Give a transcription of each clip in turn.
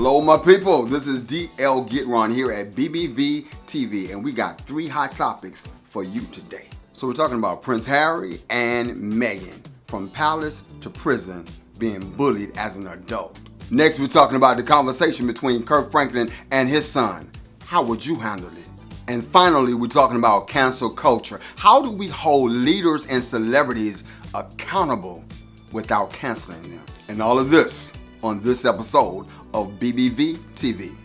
Hello, my people. This is DL Gitron here at BBV TV, and we got 3 hot topics for you today. So we're talking about Prince Harry and Meghan, from palace to prison, being bullied as an adult. Next, we're talking about the conversation between Kirk Franklin and his son. How would you handle it? And finally, we're talking about cancel culture. How do we hold leaders and celebrities accountable without canceling them? And all of this on this episode of BBV TV.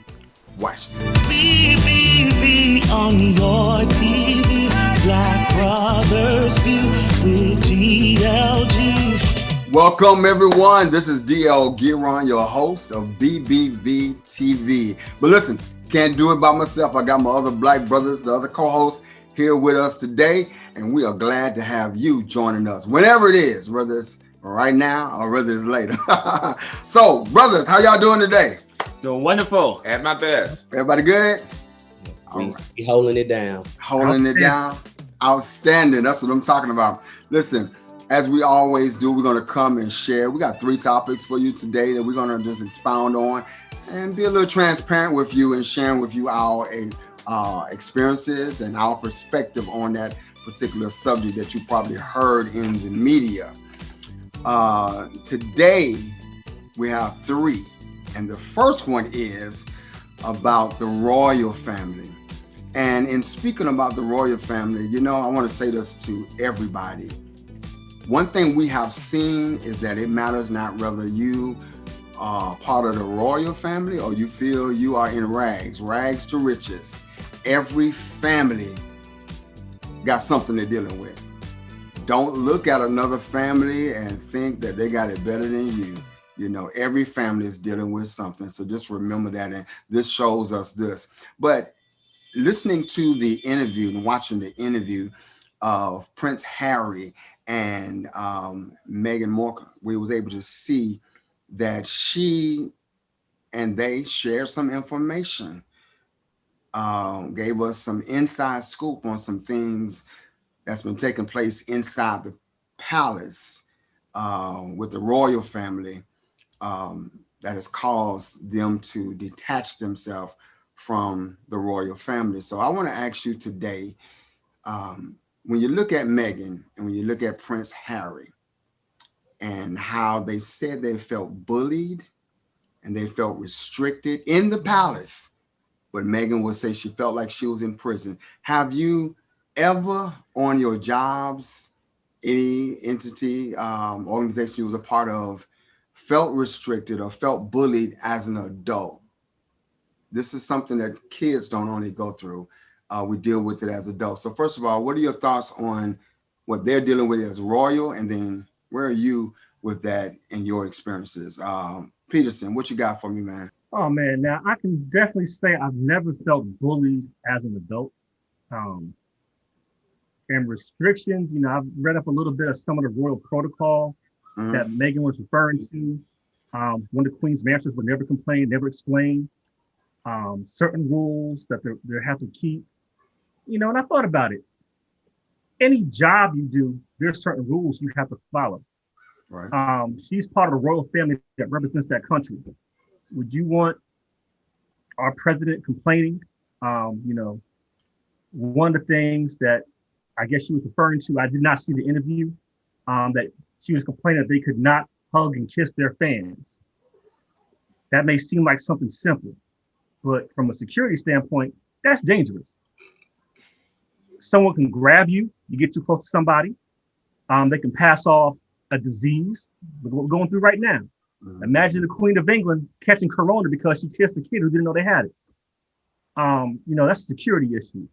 Watch this. BBV on your TV. Black Brothers View with DLG. Welcome, everyone. This is DL Giron, your host of BBV TV. But listen, can't do it by myself. I got my other black brothers, the other co-hosts here with us today, and we are glad to have you joining us whenever it is, whether it's right now or whether it's later. So, brothers, how y'all doing today? Doing wonderful. At my best. Everybody good? We holding it down. Holding it down. Outstanding. That's what I'm talking about. Listen, as we always do, we're going to come and share. We got 3 topics for you today that we're going to just expound on and be a little transparent with you and sharing with you our experiences and our perspective on that particular subject that you probably heard in the media. Today, we have 3. And the first one is about the royal family. And in speaking about the royal family, you know, I want to say this to everybody. One thing we have seen is that it matters not whether you are part of the royal family or you feel you are in rags to riches. Every family got something they're dealing with. Don't look at another family and think that they got it better than you. You know, every family is dealing with something. So just remember that. And this shows us this. But listening to the interview and watching the interview of Prince Harry and Meghan Markle, we was able to see that she and they shared some information, gave us some inside scoop on some things that's been taking place inside the palace with the royal family that has caused them to detach themselves from the royal family. So I want to ask you today, when you look at Meghan and when you look at Prince Harry and how they said they felt bullied and they felt restricted in the palace, but Meghan would say she felt like she was in prison. Have you ever on your jobs, any entity, organization you was a part of, felt restricted or felt bullied as an adult? This is something that kids don't only go through. We deal with it as adults. So first of all, what are your thoughts on what they're dealing with as royal? And then where are you with that in your experiences? Peterson, what you got for me, man? Oh, man. Now, I can definitely say I've never felt bullied as an adult. And restrictions, you know, I've read up a little bit of some of the royal protocol that Meghan was referring to. One of the Queen's masters would never complain, never explain. Certain rules that they have to keep. You know, and I thought about it. Any job you do, there's certain rules you have to follow. Right. She's part of the royal family that represents that country. Would you want our president complaining? You know, one of the things that I guess she was referring to, I did not see the interview, that she was complaining that they could not hug and kiss their fans. That may seem like something simple, but from a security standpoint, that's dangerous. Someone can grab you, you get too close to somebody, they can pass off a disease, with what we're going through right now. Imagine the Queen of England catching corona because she kissed a kid who didn't know they had it. You know, that's a security issue.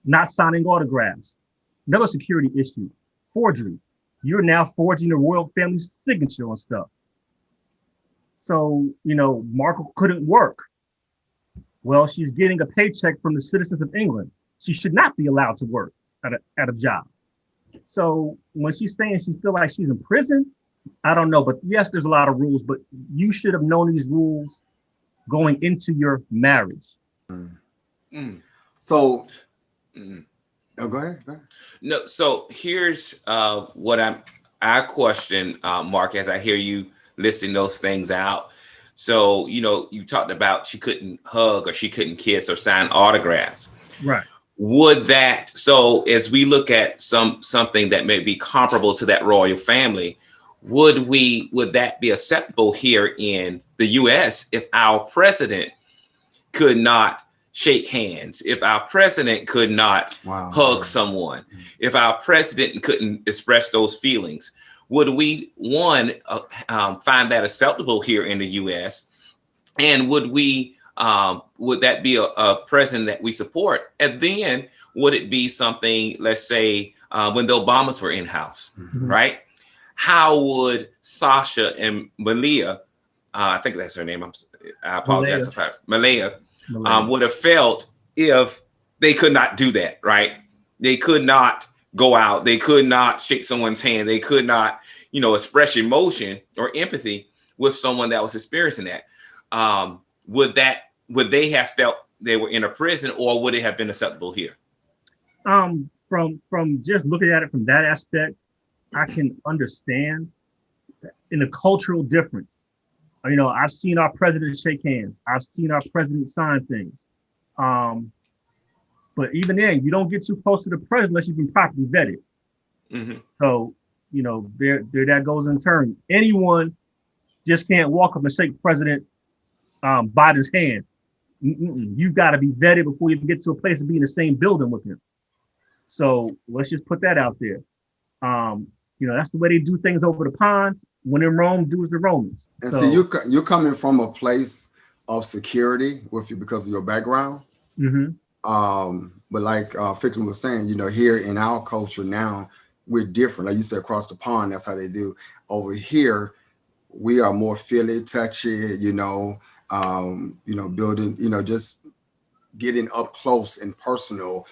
Not signing autographs, another security issue. Forgery. You're now forging the royal family's signature on stuff. So, you know, Markle couldn't work. Well, she's getting a paycheck from the citizens of England. She should not be allowed to work at a job. So when she's saying she feels like she's in prison, I don't know. But yes, there's a lot of rules, but you should have known these rules going into your marriage. So, oh, go ahead. No, so here's what I question, Mark, as I hear you listing those things out. So, you talked about she couldn't hug or she couldn't kiss or sign autographs. Right. Would that, so as we look at something that may be comparable to that royal family, would that be acceptable here in the US if our president could not shake hands, if our president could not hug someone, if our president couldn't express those feelings? Would we, find that acceptable here in the U.S.? And would that be a president that we support? And then would it be something, let's say, when the Obamas were in house, right? How would Sasha and Malia, I think that's her name, I apologize if Malia, would have felt if they could not do that, right? They could not go out. They could not shake someone's hand. They could not, express emotion or empathy with someone that was experiencing that. Would they have felt they were in a prison, or would it have been acceptable here? From just looking at it from that aspect, I can understand in the cultural difference. I've seen our president shake hands. I've seen our president sign things. But even then, you don't get too close to the president unless you've been properly vetted. Mm-hmm. So, there that goes in turn. Anyone just can't walk up and shake President Biden's hand. You've got to be vetted before you can get to a place to be in the same building with him. So let's just put that out there. That's the way they do things over the pond. When in Rome, do as the Romans. And so you're coming from a place of security with you because of your background. Mm-hmm. But like Ficklin was saying, here in our culture now, we're different. Like you said, across the pond, that's how they do. Over here, we are more feely, touchy, building, just getting up close and personal.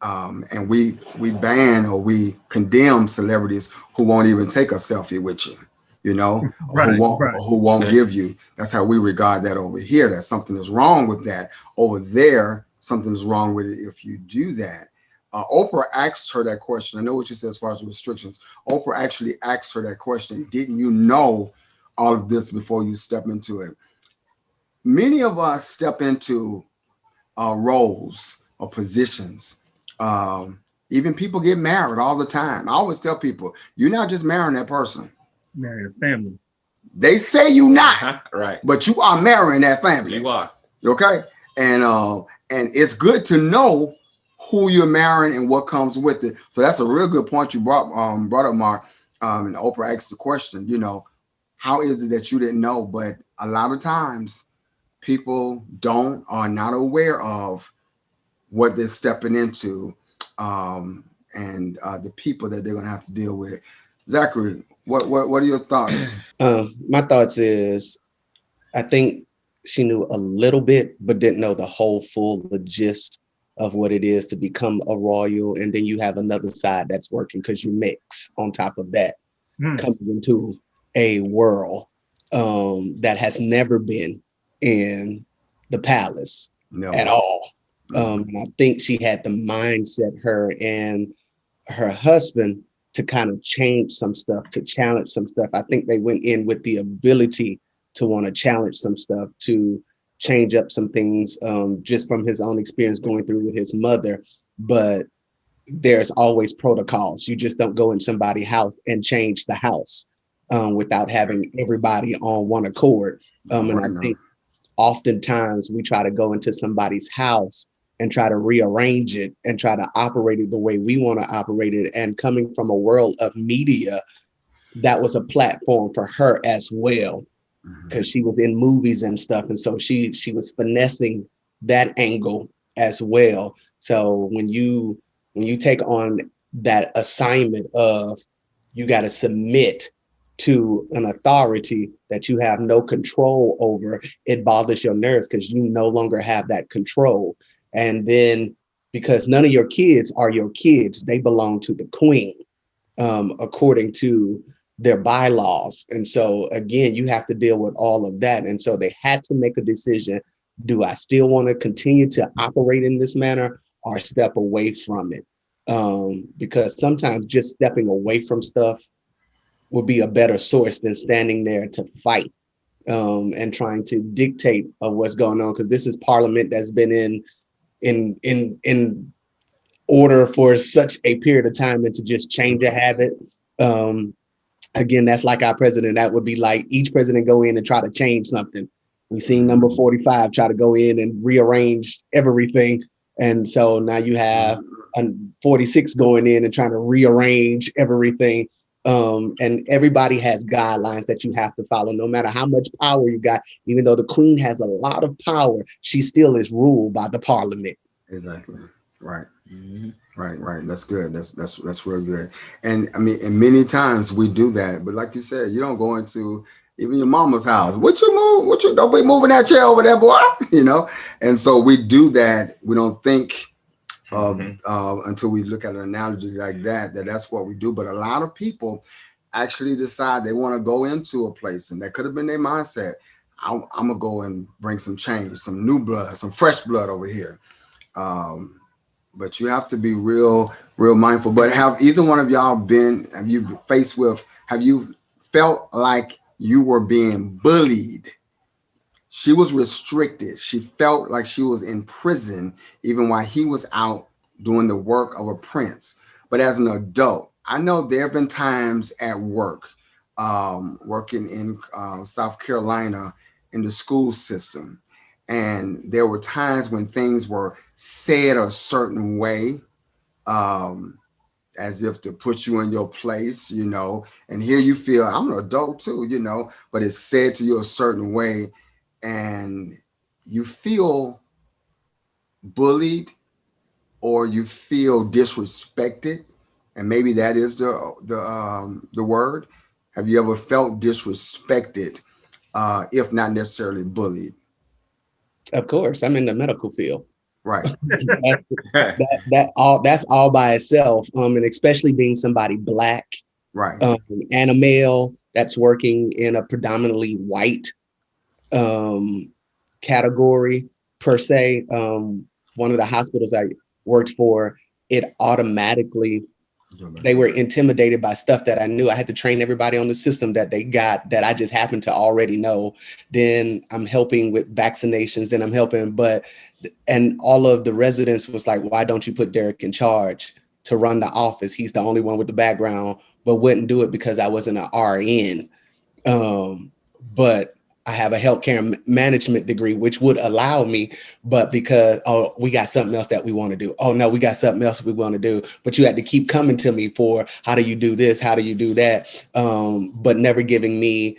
And we ban or we condemn celebrities who won't even take a selfie with you, who won't give you. That's how we regard that over here. That something is wrong with that. Over there, something is wrong with it if you do that. Oprah asked her that question. I know what you said as far as restrictions. Oprah actually asked her that question. Didn't you know all of this before you step into it? Many of us step into roles or positions. Even people get married all the time. I always tell people, you're not just marrying that person. Marrying a family. They say you not, right? But you are marrying that family. You are. Okay? And it's good to know who you're marrying and what comes with it. So that's a real good point you brought up, Mark. And Oprah asked the question, how is it that you didn't know? But a lot of times people are not aware of what they're stepping into and the people that they're going to have to deal with. Zachary, what are your thoughts? My thoughts is, I think she knew a little bit, but didn't know the full gist of what it is to become a royal. And then you have another side that's working because you mix on top of that, coming into a world that has never been in the palace at all. And I think she had the mindset, her and her husband, to kind of change some stuff, to challenge some stuff. I think they went in with the ability to want to challenge some stuff, to change up some things, just from his own experience going through with his mother. But there's always protocols. You just don't go in somebody's house and change the house without having everybody on one accord. And I think oftentimes we try to go into somebody's house and try to rearrange it and try to operate it the way we want to operate it. And coming from a world of media, that was a platform for her as well, because she was in movies and stuff. And so she was finessing that angle as well. So when you take on that assignment of, you got to submit to an authority that you have no control over, it bothers your nerves because you no longer have that control. And then because none of your kids are your kids, they belong to the queen, according to their bylaws. And so again, you have to deal with all of that. And so they had to make a decision. Do I still want to continue to operate in this manner or step away from it? Because sometimes just stepping away from stuff would be a better source than standing there to fight and trying to dictate of what's going on, because this is Parliament that's been in order for such a period of time, and to just change a habit. Again, that's like our president. That would be like each president go in and try to change something. We've seen number 45 try to go in and rearrange everything. And so now you have 46 going in and trying to rearrange everything. And everybody has guidelines that you have to follow, no matter how much power you got. Even though the queen has a lot of power, she still is ruled by the parliament. Exactly. Right. Right. That's good. That's real good. And I mean, and many times we do that, but like you said, you don't go into even your mama's house. What you move? Don't be moving that chair over there, boy. You know. And so we do that. We don't think until we look at an analogy like that. That's what we do. But a lot of people actually decide they want to go into a place, and that could have been their mindset. I'm gonna go and bring some change, some new blood, some fresh blood over here. But you have to be real mindful. But have either one of y'all have you felt like you were being bullied? She was restricted. She felt like she was in prison, even while he was out doing the work of a prince. But as an adult, I know there have been times at work, working in South Carolina in the school system. And there were times when things were said a certain way, as if to put you in your place, you know, and here you feel, I'm an adult too, you know, but it's said to you a certain way and you feel bullied or you feel disrespected. And maybe that is the word. Have you ever felt disrespected, if not necessarily bullied? Of course, I'm in the medical field. Right. That's all by itself. And especially being somebody Black, right, and a male that's working in a predominantly white category per se. One of the hospitals I worked for, it automatically, they were intimidated by stuff that I knew. I had to train everybody on the system that they got that I just happened to already know. Then I'm helping with vaccinations. Then I'm helping, and all of the residents was like, why don't you put Derek in charge to run the office? He's the only one with the background, but wouldn't do it because I wasn't an RN. But I have a healthcare management degree, which would allow me, but because, oh, we got something else that we want to do. Oh, no, we got something else we want to do. But you had to keep coming to me for, how do you do this? How do you do that? But never giving me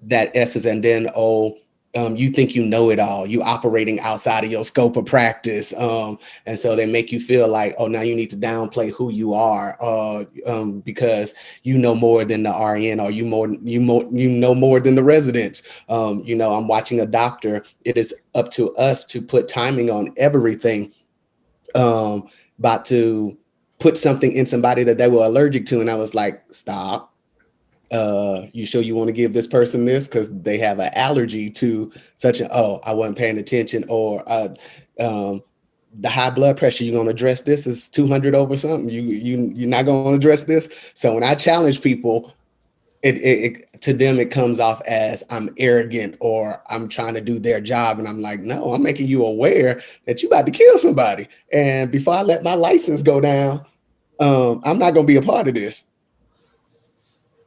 that essence. And then, you think you know it all. You operating outside of your scope of practice. And so they make you feel like, oh, now you need to downplay who you are, because you know more than the RN, or you know more than the residents. I'm watching a doctor. It is up to us to put timing on everything. About to put something in somebody that they were allergic to. And I was like, stop. You sure you want to give this person this because they have an allergy to such I wasn't paying attention, or the high blood pressure, you're going to address this is 200 over something. You're not going to address this. So when I challenge people, it to them, it comes off as I'm arrogant or I'm trying to do their job. And I'm like, no, I'm making you aware that you about to kill somebody. And before I let my license go down, I'm not going to be a part of this.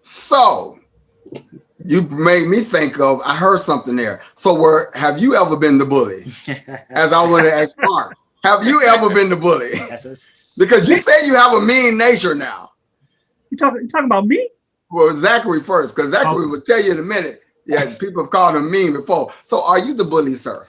So you made me think of, I heard something there. So have you ever been the bully? As I want to ask Mark, have you ever been the bully? Because you say you have a mean nature now. You talking about me? Well, Zachary first, because Zachary will tell you in a minute. Yeah, people have called him mean before. So are you the bully, sir?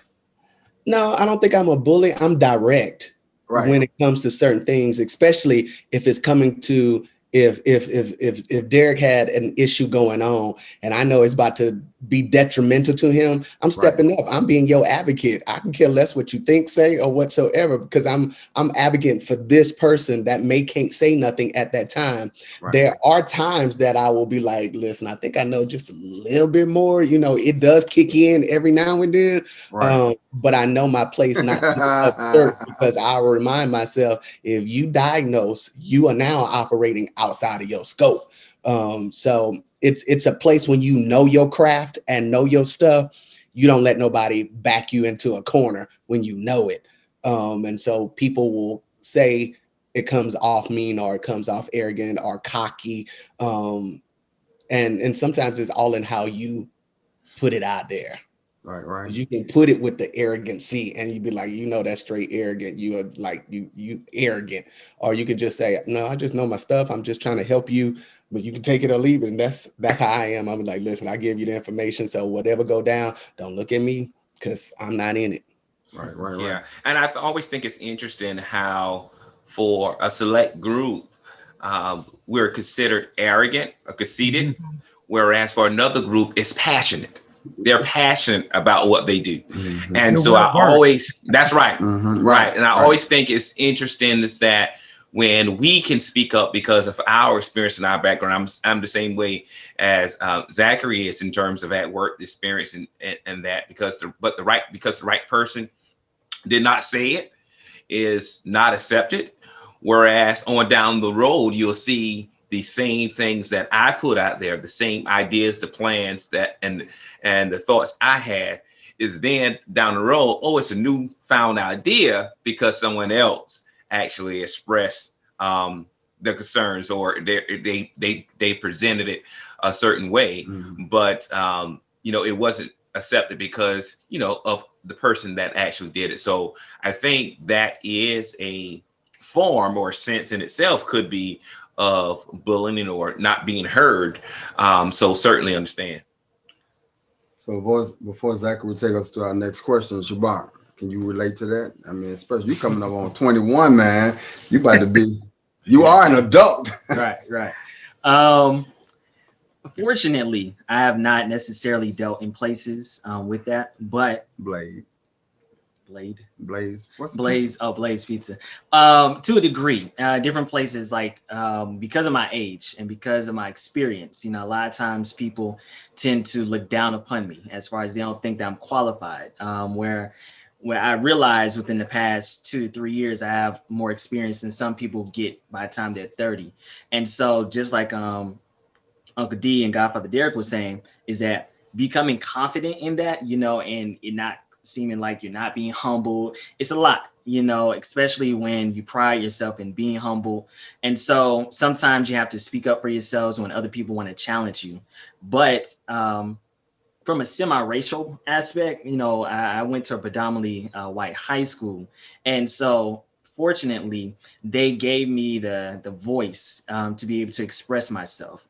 No, I don't think I'm a bully. I'm direct when it comes to certain things, especially if it's coming to, if Derek had an issue going on and I know it's about to be detrimental to him, I'm stepping up. I'm being your advocate. I can care less what you think, say, or whatsoever, because I'm advocating for this person that can't say nothing at that time. Right. There are times that I will be like, listen, I think I know just a little bit more. It does kick in every now and then, but I know my place not because I'll remind myself, if you diagnose, you are now operating outside of your scope. So it's a place when you know your craft and know your stuff. You don't let nobody back you into a corner when you know it. And so people will say it comes off mean, or it comes off arrogant or cocky. And sometimes it's all in how you put it out there. Right. You can put it with the arrogancy and you'd be like, that's straight arrogant. You are like, you arrogant. Or you could just say, no, I just know my stuff. I'm just trying to help you, but you can take it or leave it. And that's how I am. I'm like, listen, I give you the information. So whatever go down, don't look at me because I'm not in it. Right. Yeah. And I always think it's interesting how for a select group, we're considered arrogant or conceited, whereas for another group, it's passionate. They're passionate about what they do. And so I always, that's right. Right. And I always think it's interesting is that when we can speak up because of our experience and our background, I'm the same way as Zachary is in terms of at work experience and that because the right person did not say it is not accepted. Whereas on down the road, you'll see the same things that I put out there, the same ideas, the plans that and the thoughts I had is then down the road, it's a newfound idea because someone else actually expressed the concerns or they presented it a certain way, but it wasn't accepted because of the person that actually did it. So I think that is a form or sense in itself could be of bullying or not being heard. So certainly understand. So before Zachary will take us to our next question, Shabar, can you relate to that? I mean, especially you coming up on 21, man. You about to be, you are an adult. Right. Fortunately, I have not necessarily dealt in places with that, but Blaze. What's Blaze? Oh, Blaze Pizza. To a degree, different places like because of my age and because of my experience, a lot of times people tend to look down upon me as far as they don't think that I'm qualified. Where I realized within the past 2 to 3 years, I have more experience than some people get by the time they're 30. And so just like Uncle D and Godfather Derek was saying, is that becoming confident in that, and it not seeming like you're not being humble. It's a lot, especially when you pride yourself in being humble. And so sometimes you have to speak up for yourselves when other people want to challenge you. But from a semi-racial aspect, I went to a predominantly white high school. And so fortunately, they gave me the voice to be able to express myself.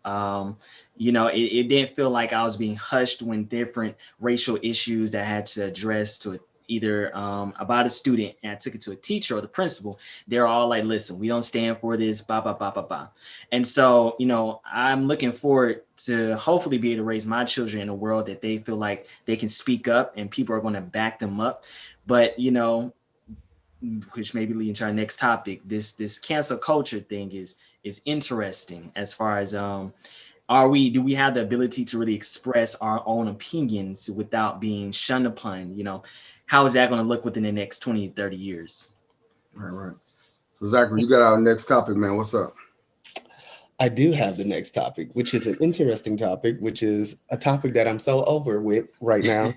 It didn't feel like I was being hushed when different racial issues that I had to address to either about a student, and I took it to a teacher or the principal. They're all like, listen, we don't stand for this, blah, blah, blah, blah, blah. And so, I'm looking forward to hopefully be able to raise my children in a world that they feel like they can speak up and people are going to back them up. But, which maybe lead into our next topic, this cancel culture thing is interesting as far as do we have the ability to really express our own opinions without being shunned upon? How is that going to look within the next 20, 30 years? Right. So Zachary, you got our next topic, man. What's up? I do have the next topic, which is an interesting topic, which is a topic that I'm so over with right now.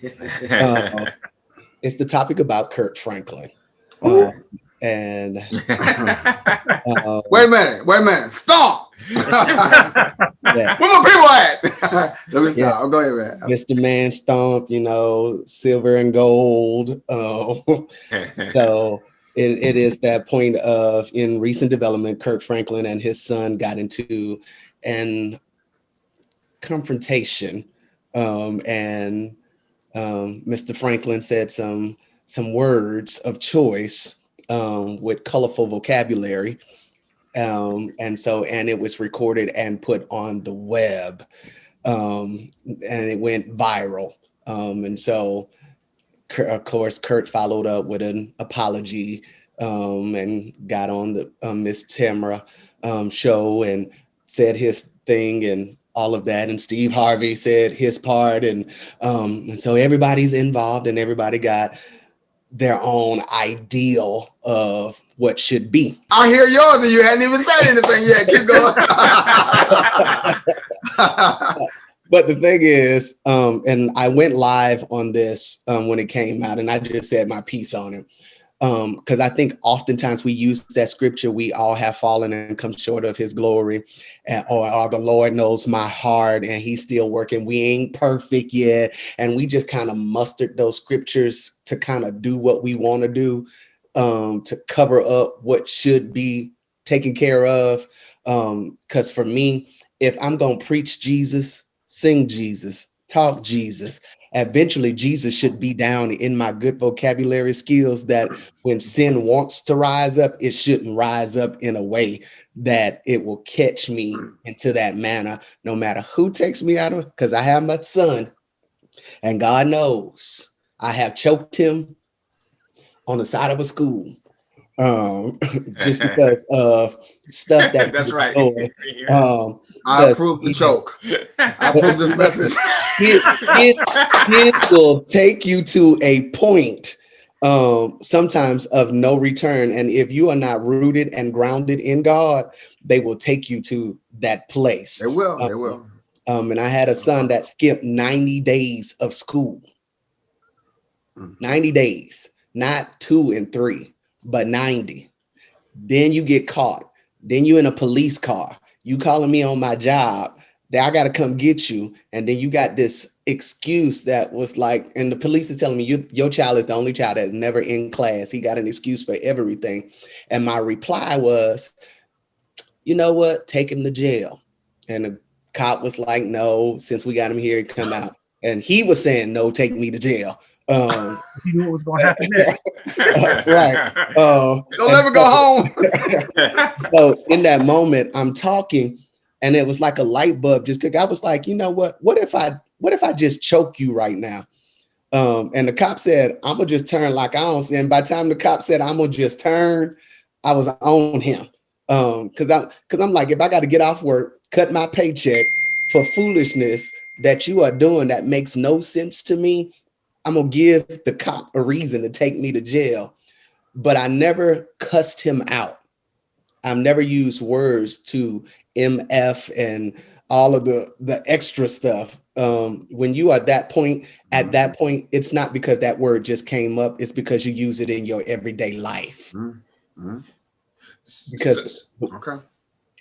It's the topic about Kirk Franklin. And wait a minute, stop. Yeah. Where my people at? Let me stop. Yeah. Go ahead, man. Mr. Man Stomp, silver and gold. So it is that point of, in recent development, Kirk Franklin and his son got into an confrontation, and Mr. Franklin said some words of choice with colorful vocabulary. And it was recorded and put on the web, and it went viral. And so, of course, Kurt followed up with an apology and got on the Miss Tamara show and said his thing and all of that. And Steve Harvey said his part. And so everybody's involved and everybody got their own ideal of what should be. I hear yours and you hadn't even said anything yet. Keep going. But the thing is, and I went live on this when it came out, and I just said my piece on it. Because I think oftentimes we use that scripture, we all have fallen and come short of his glory, or the Lord knows my heart and he's still working. We ain't perfect yet. And we just kind of mustered those scriptures to kind of do what we want to do, to cover up what should be taken care of. Because for me, if I'm going to preach Jesus, sing Jesus, talk Jesus, eventually Jesus should be down in my good vocabulary skills, that when sin wants to rise up, it shouldn't rise up in a way that it will catch me into that manner, no matter who takes me out of, because I have my son, and God knows I have choked him on the side of a school, just because of stuff that That's right. doing. I approve the choke. I approve this message. Kids will take you to a point sometimes of no return. And if you are not rooted and grounded in God, they will take you to that place. They will. They will. And I had a son that skipped 90 days of school. 90 days, not 2 and 3, but 90. Then you get caught. Then you in a police car. You calling me on my job. That I got to come get you. And then you got this excuse that was like, and the police is telling me your child is the only child that's never in class. He got an excuse for everything. And my reply was, you know what? Take him to jail. And the cop was like, no, since we got him here, come out. And he was saying, no, take me to jail. He knew what was going to happen next. Right. Don't ever go home. So in that moment, I'm talking, and it was like a light bulb just clicked. I was like, you know what? What if I just choke you right now? And the cop said, I'm gonna just turn like I don't see. And by the time the cop said I'm gonna just turn, I was on him. Cause I'm like, if I got to get off work, cut my paycheck for foolishness that you are doing that makes no sense to me, I'm gonna give the cop a reason to take me to jail. But I never cussed him out. I've never used words to MF and all of the extra stuff. When you are at that point, it's not because that word just came up. It's because you use it in your everyday life. Mm-hmm. Because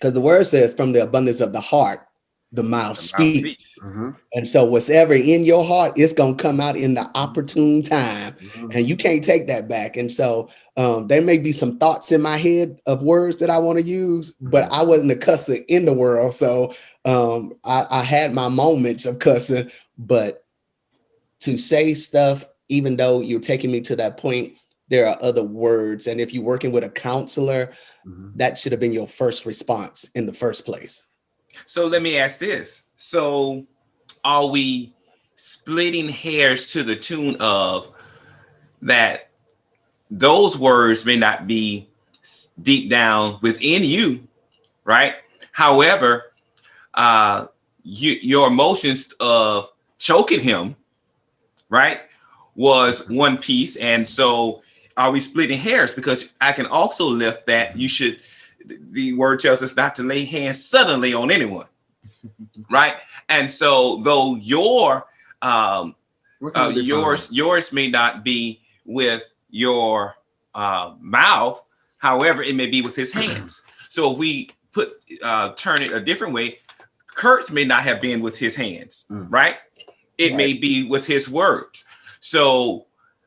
the word says from the abundance of the heart, the mouth speaks. Mm-hmm. And so whatever in your heart, it's going to come out in the opportune time. Mm-hmm. And you can't take that back. And so there may be some thoughts in my head of words that I want to use, but I wasn't a cusser in the world. So I had my moments of cussing, but to say stuff, even though you're taking me to that point, there are other words. And if you're working with a counselor, that should have been your first response in the first place. So let me ask this. So are we splitting hairs to the tune of that those words may not be deep down within you, right? However, your emotions of choking him, right, was one piece. And so are we splitting hairs? Because I can also lift that the word tells us not to lay hands suddenly on anyone, right? And so though yours may not be with your mouth, however, it may be with his hands. So if we turn it a different way, Kirk's may not have been with his hands, right? It may be with his words. So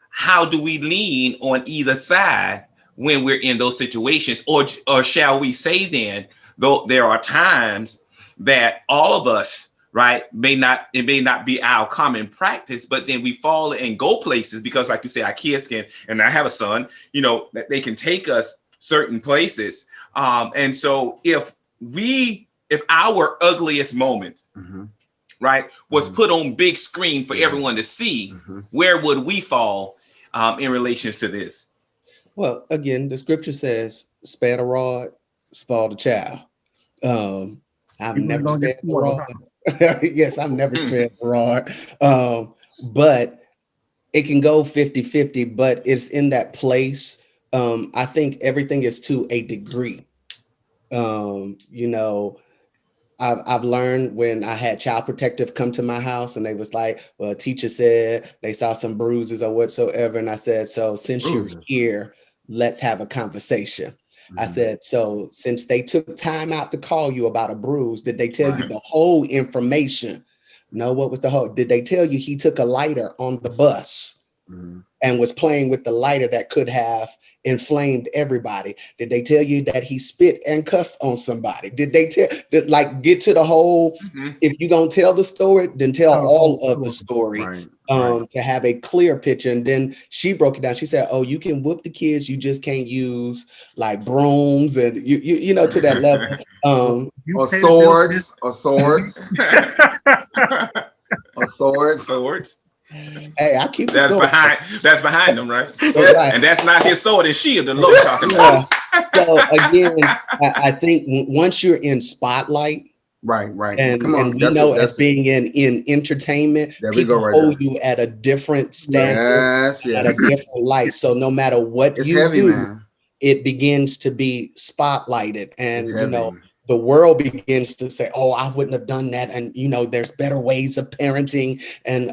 how do we lean on either side when we're in those situations? Or shall we say then, though there are times that all of us, right, it may not be our common practice, but then we fall and go places because, like you say, our kids can, and I have a son, that they can take us certain places. And so if our ugliest moment, right, was put on big screen for everyone to see, where would we fall in relations to this? Well, again, the scripture says, spare the rod, spoil the child. I've never spared the rod. Yes, I've never spared the rod. But it can go 50-50, but it's in that place. I think everything is to a degree. I've learned when I had child protective come to my house and they was like, well, a teacher said they saw some bruises or whatsoever. And I said, so since you're Bruises. here, let's have a conversation. I Mhm. said, so since they took time out to call you about a bruise, did they tell you Right. the whole information? No, what was the whole? Did they tell you he took a lighter on the bus Mhm. and was playing with the lighter that could have inflamed everybody? Did they tell you that he spit and cussed on somebody? Did they like get to the whole? Mhm. If you're gonna tell the story, then tell Tell the whole all of the story. story Right. Right. to have a clear picture. And then she broke it down. She said, "Oh, you can whoop the kids, you just can't use like brooms and you know to that level." You Or pay the bill for this. swords. Or swords. Or swords. Swords. Hey, I keep it That's so behind them, right? right. And that's not his sword, it's shield the Lord talking Yeah. about. So again, I think once you're in spotlight, Right. Right. and Come on. we That's know it. as That's it. being in entertainment, There we go people right hold there. you at a different standard, Yes. at a Yes. different light. So no matter what It's you heavy, do, man. it begins to be spotlighted, It's and heavy. the world begins to say, "Oh, I wouldn't have done that," and there's better ways of parenting. And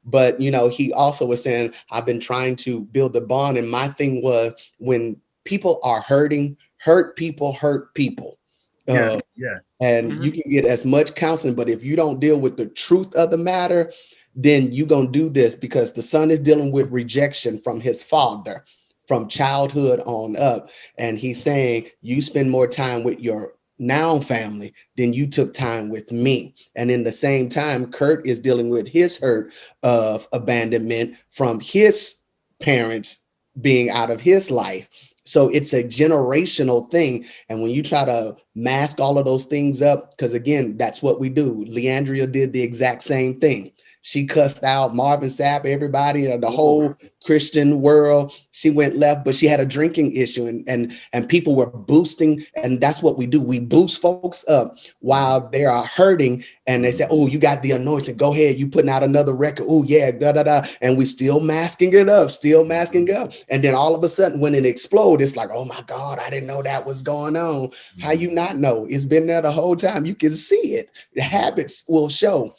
but he also was saying, "I've been trying to build a bond," and my thing was when people are hurting, hurt people hurt people. Yes, yes. And you can get as much counseling, but if you don't deal with the truth of the matter, then you're going to do this because the son is dealing with rejection from his father from childhood on up. And he's saying, you spend more time with your now family than you took time with me. And in the same time, Kurt is dealing with his hurt of abandonment from his parents being out of his life. So it's a generational thing. And when you try to mask all of those things up, because again, that's what we do. Leandria did the exact same thing. She cussed out Marvin Sapp, everybody, the whole Christian world. She went left, but she had a drinking issue, and people were boosting. And that's what we do. We boost folks up while they are hurting. And they say, "Oh, you got the anointing. Go ahead. You putting out another record. Oh, yeah, da da da." And we still masking it up, still masking it up. And then all of a sudden, when it explodes, it's like, "Oh my God, I didn't know that was going on." How you not know? It's been there the whole time. You can see it. The habits will show.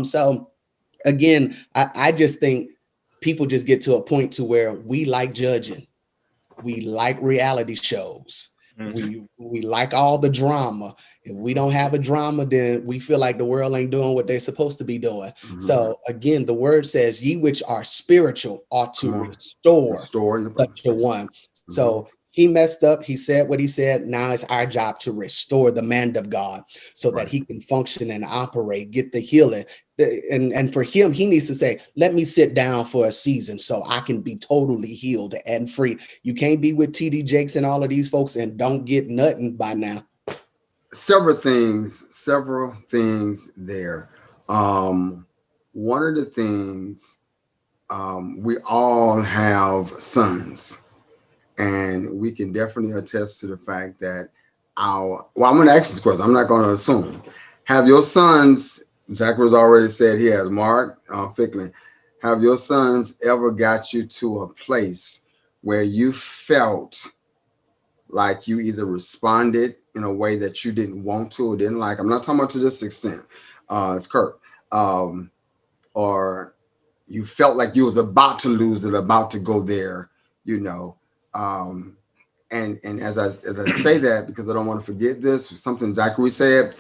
So again, I just think people just get to a point to where we like judging. We like reality shows. We like all the drama. If we don't have a drama, then we feel like the world ain't doing what they're supposed to be doing. So again, the word says, "Ye which are spiritual ought to restore such a one." So he messed up. He said what he said. Now it's our job to restore the man of God so that he can function and operate, get the healing. And for him, he needs to say, "Let me sit down for a season so I can be totally healed and free." You can't be with TD Jakes and all of these folks and don't get nothing by now. Several things there. One of the things, we all have sons, and we can definitely attest to the fact that I'm going to ask this question. I'm not going to assume. Have your sons, Zachary's already said he has, Mark Ficklin, have your sons ever got you to a place where you felt like you either responded in a way that you didn't want to or didn't like? I'm not talking about to this extent. It's Kirk. Or you felt like you was about to lose it, about to go there, and as I say that, because I don't want to forget this, something Zachary said,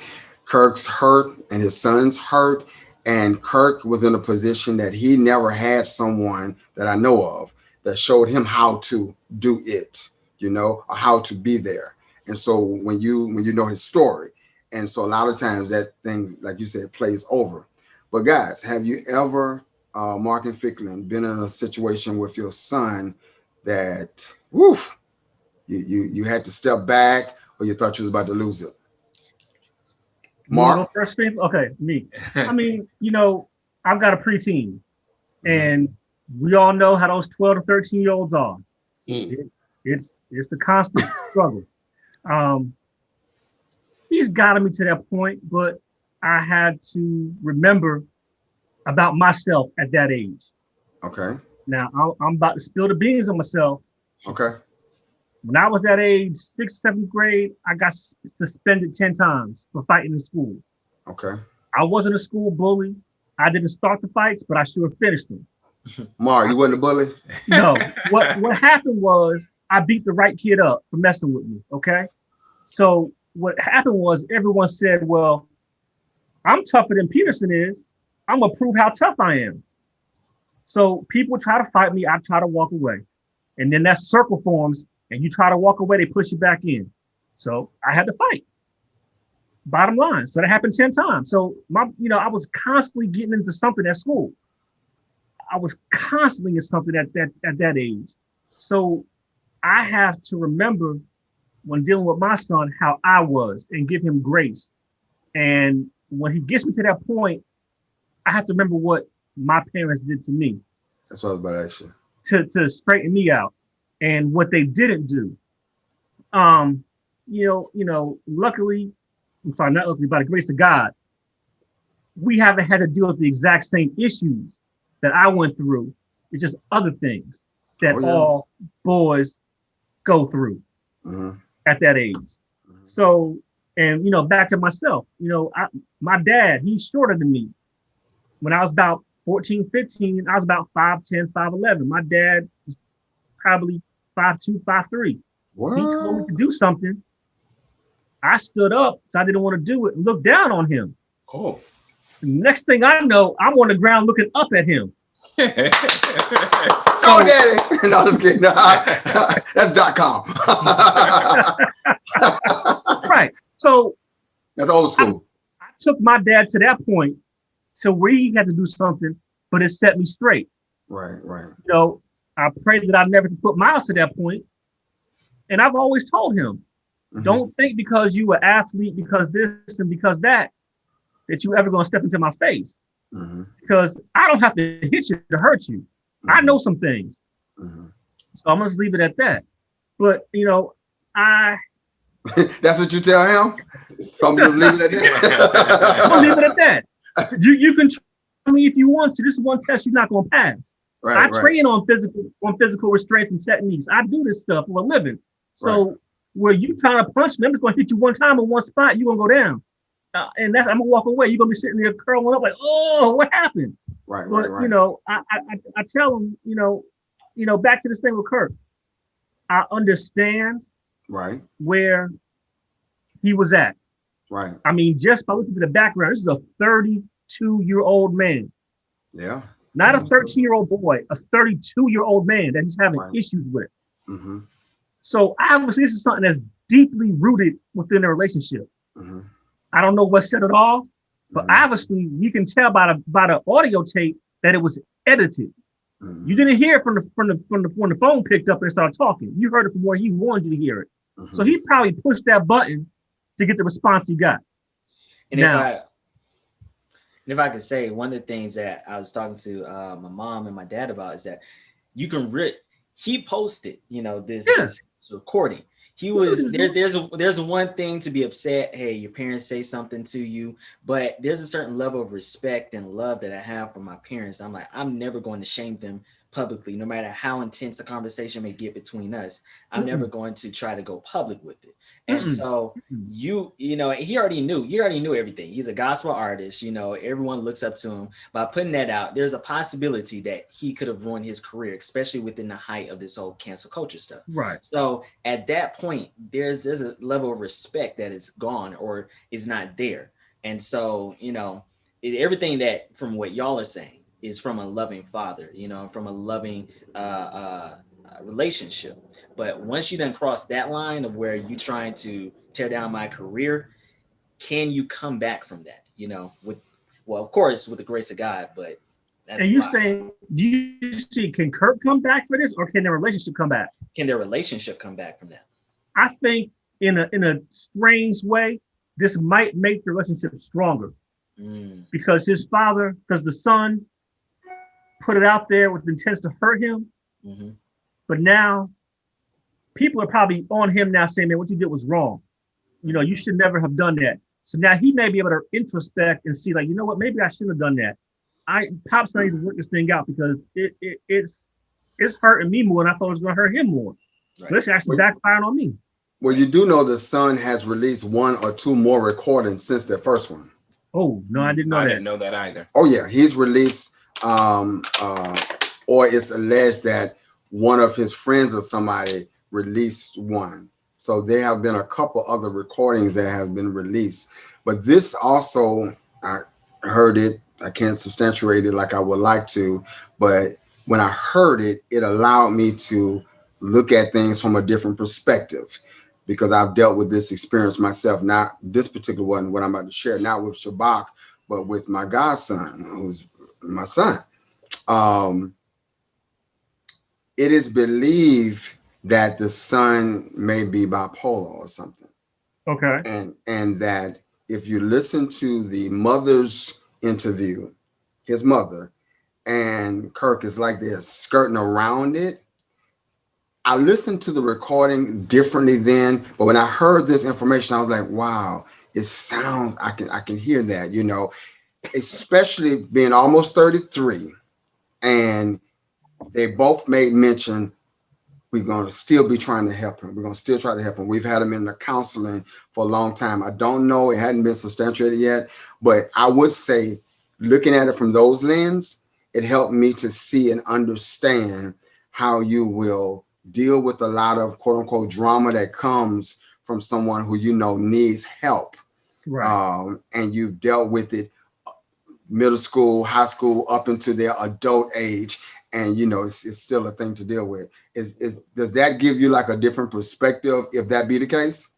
Kirk's hurt and his son's hurt, and Kirk was in a position that he never had someone that I know of that showed him how to do it, or how to be there. And so when you know his story, and so a lot of times that things, like you said, plays over. But guys, have you ever, Mark and Ficklin, been in a situation with your son that, woof, you had to step back, or you thought you was about to lose it? Mark? First thing? Okay, me. I mean, I've got a preteen, and we all know how those 12 to 13-year-olds are. It's the constant struggle. He's gotten me to that point, but I had to remember about myself at that age. Okay. Now I'm about to spill the beans on myself. Okay. When I was that age, 6th, 7th grade, I got suspended 10 times for fighting in school. Okay. I wasn't a school bully. I didn't start the fights, but I sure finished them. Mar, you wasn't a bully? No, what happened was I beat the right kid up for messing with me, okay? So what happened was everyone said, well, I'm tougher than Peterson is. I'm gonna prove how tough I am. So people try to fight me, I try to walk away. And then that circle forms and you try to walk away, they push you back in. So I had to fight. Bottom line. So that happened 10 times. So I was constantly getting into something at school. I was constantly in something at that age. So I have to remember when dealing with my son, how I was and give him grace. And when he gets me to that point, I have to remember what my parents did to me. That's what I was about to ask you. To straighten me out and what they didn't do. Luckily, I'm sorry, not luckily, by the grace of God, we haven't had to deal with the exact same issues that I went through. It's just other things that all boys go through at that age. So, and back to myself, my dad, he's shorter than me. When I was about 14, 15, I was about 5'10", 5'11". My dad was probably 5'2", 5'3". What? He told me to do something. I stood up, so I didn't want to do it, and looked down on him. Oh. The next thing I know, I'm on the ground looking up at him. Oh, daddy. No, just kidding. That's .com. Right. So that's old school. I took my dad to that point to where he had to do something, but it set me straight. Right. I prayed that I never could put Miles to that point. And I've always told him, don't think because you were an athlete, because this and because that you ever going to step into my face. Because I don't have to hit you to hurt you. I know some things. So I'm going to leave it at that. But, That's what you tell him? So I'm just leaving it at that? I'm going to leave it at that. You can try me if you want to. This is one test you're not going to pass. I train on physical restraints and techniques. I do this stuff for a living. So where you trying to punch me, I'm just going to hit you one time in one spot, you're going to go down. And I'm going to walk away. You're going to be sitting there curling up like, oh, what happened? Right. I tell them, back to this thing with Kirk. I understand where he was at. Right. I mean, just by looking at the background, this is a 32-year-old man. Yeah. Not a 13-year-old boy, a 32-year-old man that he's having issues with. So obviously, this is something that's deeply rooted within the relationship. I don't know what set it off, but obviously, you can tell by the audio tape that it was edited. You didn't hear it from when the phone picked up and started talking. You heard it from where he wanted you to hear it. So he probably pushed that button to get the response he got. And if I could say, one of the things that I was talking to my mom and my dad about is that you can he posted, this recording. He was there's one thing to be upset. Hey, your parents say something to you, but there's a certain level of respect and love that I have for my parents. I'm like, I'm never going to shame them publicly, no matter how intense a conversation may get between us. I'm never going to try to go public with it. And so he already knew everything. He's a gospel artist, everyone looks up to him. By putting that out, there's a possibility that he could have ruined his career, especially within the height of this whole cancel culture stuff. Right. So at that point, there's a level of respect that is gone or is not there. And so, everything that from what y'all are saying is from a loving father, from a loving relationship. But once you then cross that line of where you trying to tear down my career, can you come back from that? Of course, with the grace of God, but that's and you saying, do you see, can Kirk come back for this, or can their relationship come back? Can their relationship come back from that? I think in a strange way, this might make the relationship stronger. Because the son put it out there with the intent to hurt him. But now people are probably on him now saying, man, what you did was wrong. You should never have done that. So now he may be able to introspect and see, like, you know what, maybe I shouldn't have done that. Pops need to work this thing out because it's hurting me more than I thought it was going to hurt him more. So this actually backfired on me. Well, you do know the Sun has released one or two more recordings since the first one. Oh no, I didn't know I that. didn't know that either. Oh yeah, he's released, or it's alleged that one of his friends or somebody released one. So there have been a couple other recordings that have been released, but this also, I heard it. I can't substantiate it like I would like to, but when I heard it, it allowed me to look at things from a different perspective because I've dealt with this experience myself. Not this particular one, what I'm about to share, not with Shabak, but with my godson, who's my son. Um, it is believed that the son may be bipolar or something, Okay. and that if you listen to the mother's interview, his mother and Kirk is like they're skirting around it. I listened to the recording differently then, but when I heard this information, I was like, wow, it sounds, I can hear that, you know, especially being almost 33. And they both made mention, we're going to still be trying to help him. We're going to still try to help him. We've had him in the counseling for a long time. I don't know, it hadn't been substantiated yet, but I would say looking at it from those lens, it helped me to see and understand how you will deal with a lot of quote unquote drama that comes from someone who you know needs help. Right. And you've dealt with it middle school, high school, up into their adult age. And you know, it's still a thing to deal with. Does that give you like a different perspective if that be the case?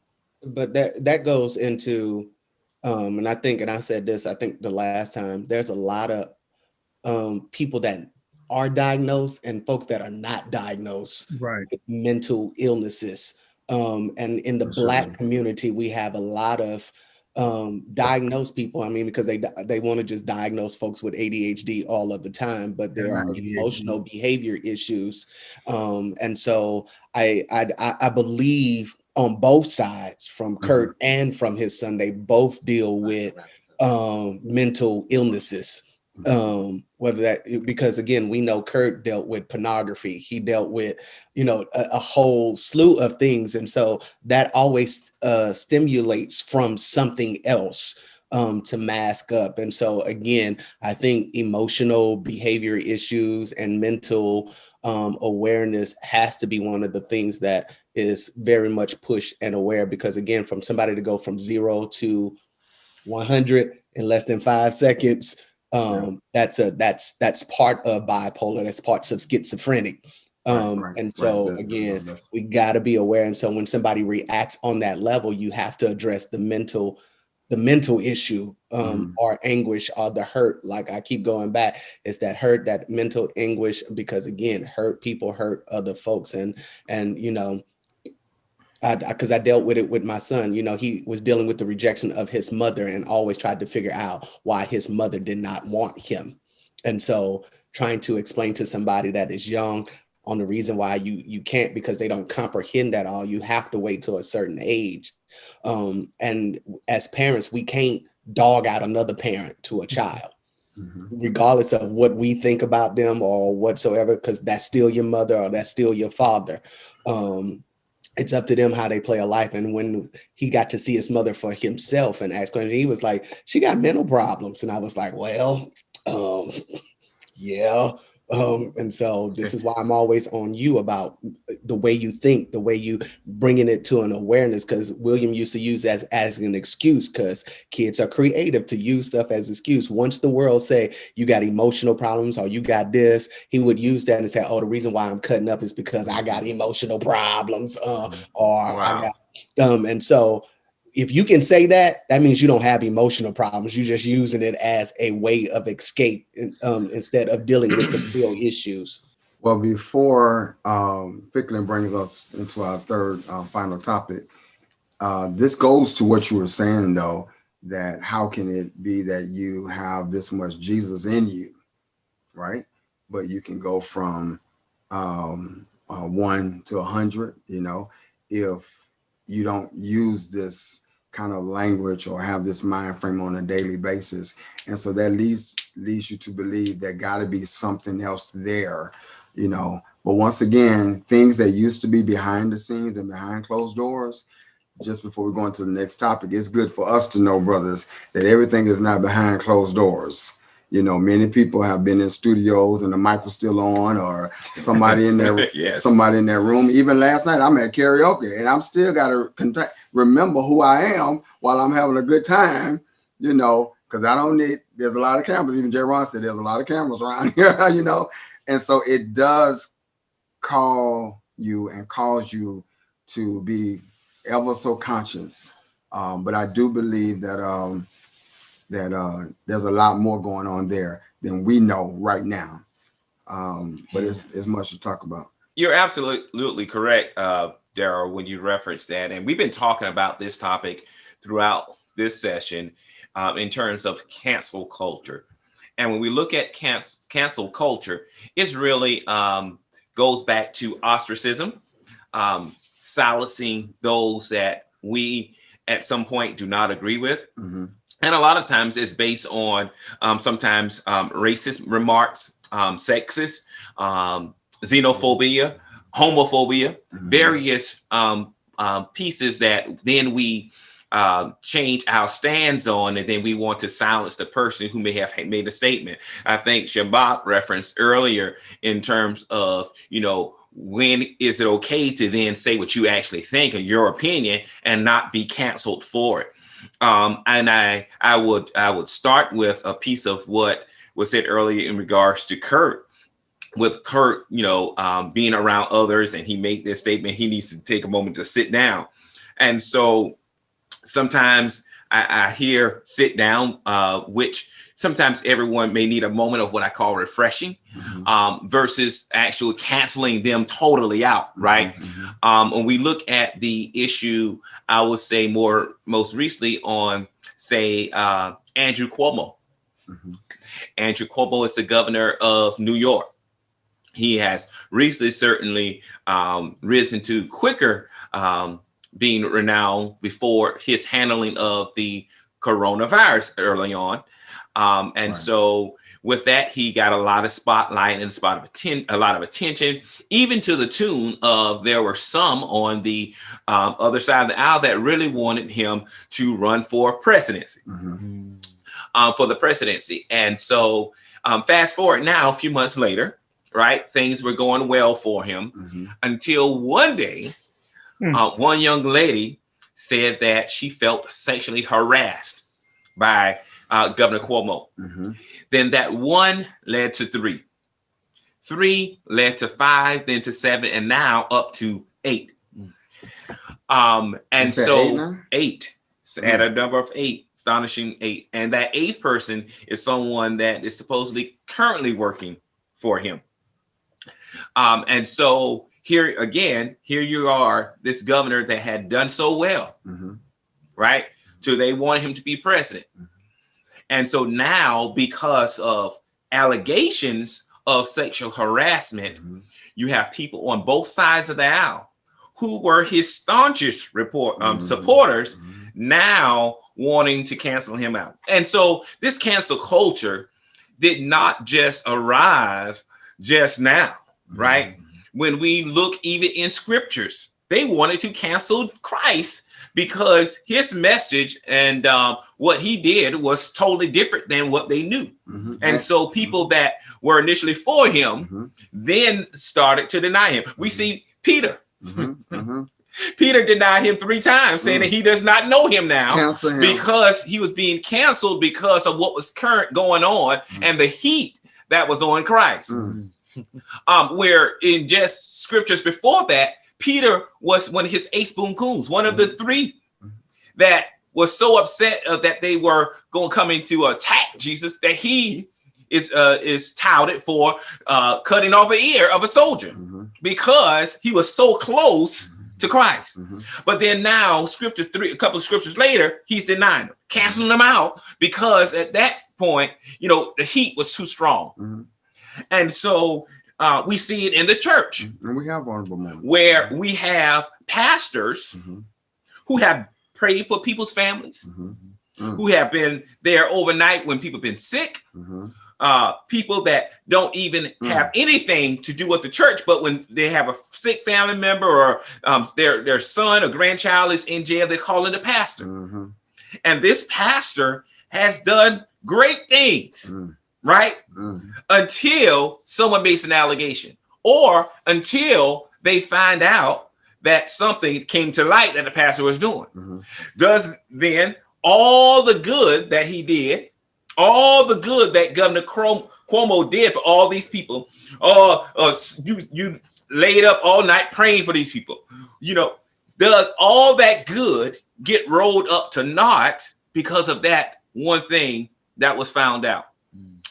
But that goes into and I think, and I said this, I think the last time, there's a lot of people that are diagnosed and folks that are not diagnosed Right. with mental illnesses. And in the Black community, we have a lot of diagnosed people. I mean, because they want to just diagnose folks with ADHD all of the time, but there are emotional behavior issues. And so I believe on both sides, from Kurt and from his son, they both deal with mental illnesses. Whether that, because again, we know Kurt dealt with pornography, he dealt with, you know, a whole slew of things, and so that always stimulates from something else to mask up. And so again, I think emotional behavior issues and mental awareness has to be one of the things that is very much pushed and aware, because again, from somebody to go from 0 to 100 in less than 5 seconds, that's part of bipolar, that's parts of schizophrenic. And so again, we got to be aware. And so when somebody reacts on that level, you have to address the mental issue, or anguish, or the hurt. Like I keep going back, it's that hurt, that mental anguish, because again, hurt people hurt other folks. And you know, because I dealt with it with my son. You know, he was dealing with the rejection of his mother and always tried to figure out why his mother did not want him. And so trying to explain to somebody that is young on the reason why you can't, because they don't comprehend that all. You have to wait till a certain age. And as parents, we can't dog out another parent to a child, regardless of what we think about them or whatsoever, because that's still your mother or that's still your father. It's up to them how they play a life. And when he got to see his mother for himself and asked questions, he was like, she got mental problems. And I was like, well, yeah. And so this is why I'm always on you about the way you think, the way you bringing it to an awareness, because William used to use as an excuse, because kids are creative to use stuff as excuse. Once the world say you got emotional problems or you got this, he would use that and say, oh, the reason why I'm cutting up is because I got emotional problems, or I got, and so if you can say that, that means you don't have emotional problems. You're just using it as a way of escape instead of dealing with the real issues. Well, before Ficklin brings us into our third final topic, this goes to what you were saying, though, that how can it be that you have this much Jesus in you, right? But you can go from 1 to 100, you know, if you don't use this kind of language or have this mind frame on a daily basis. And so that leads you to believe there got to be something else there you know. But once again, things that used to be behind the scenes and behind closed doors, just before we go into the next topic, it's good for us to know, brothers, that everything is not behind closed doors. You know, many people have been in studios and the mic was still on, or somebody in there, Yes. somebody in that room. Even last night, I'm at karaoke, and I'm still got to remember who I am while I'm having a good time. You know, because I don't need. There's a lot of cameras. Even Jay Ron said there's a lot of cameras around here. You know, and so it does call you and cause you to be ever so conscious. But I do believe that there's a lot more going on there than we know right now. But it's much to talk about. You're absolutely correct, Daryl, when you reference that. And we've been talking about this topic throughout this session in terms of cancel culture. And when we look at cancel culture, it's really goes back to ostracism, silencing those that we at some point do not agree with. Mm-hmm. And a lot of times it's based on sometimes racist remarks, sexist, xenophobia, homophobia, Mm-hmm. various pieces that then we change our stance on, and then we want to silence the person who may have made a statement. I think Shabbat referenced earlier in terms of, you know, when is it okay to then say what you actually think or your opinion and not be canceled for it? And I would start with a piece of what was said earlier in regards to Kirk. With Kirk, you know, being around others, and he made this statement, he needs to take a moment to sit down. And so sometimes I hear sit down, which sometimes everyone may need a moment of what I call refreshing, versus actually canceling them totally out, right? Mm-hmm. When we look at the issue, I would say most recently on, say, Andrew Cuomo. Mm-hmm. Andrew Cuomo is the governor of New York. He has recently certainly risen to quicker being renowned before his handling of the coronavirus early on. And Right. So with that, he got a lot of spotlight and a lot of attention, even to the tune of there were some on the other side of the aisle that really wanted him to run for presidency, for the presidency. And so fast forward now, a few months later, right, things were going well for him until one day, one young lady said that she felt sexually harassed by Governor Cuomo. Then that one led to 3. 3 led to 5, then to 7, and now up to 8. And so 8, at a number of 8, astonishing 8. And that 8th person is someone that is supposedly currently working for him. And so here again, here you are, this governor that had done so well, right? So they wanted him to be president. And so now, because of allegations of sexual harassment, you have people on both sides of the aisle who were his staunchest supporters now wanting to cancel him out. And so this cancel culture did not just arrive just now, right? When we look even in scriptures, they wanted to cancel Christ because his message and what he did was totally different than what they knew. And so people that were initially for him then started to deny him. We see Peter. Peter denied him 3 times, saying that he does not know him now because he was being canceled because of what was current going on and the heat that was on Christ. Where in just scriptures before that, Peter was one of his 8 spoon coons, one of the 3 that was so upset that they were going to come in to attack Jesus that he is touted for cutting off an ear of a soldier because he was so close to Christ. But then now a couple of scriptures later, he's denying him, canceling them out because at that point, you know, the heat was too strong. And so we see it in the church. And we have vulnerable moments where we have pastors who have prayed for people's families, who have been there overnight when people have been sick, people that don't even have anything to do with the church, but when they have a sick family member or their son or grandchild is in jail, they call in the pastor. And this pastor has done great things, right? Until someone makes an allegation or until they find out that something came to light that the pastor was doing. Does then all the good that he did, all the good that Governor Cuomo did for all these people, you laid up all night praying for these people, does all that good get rolled up to naught because of that one thing that was found out?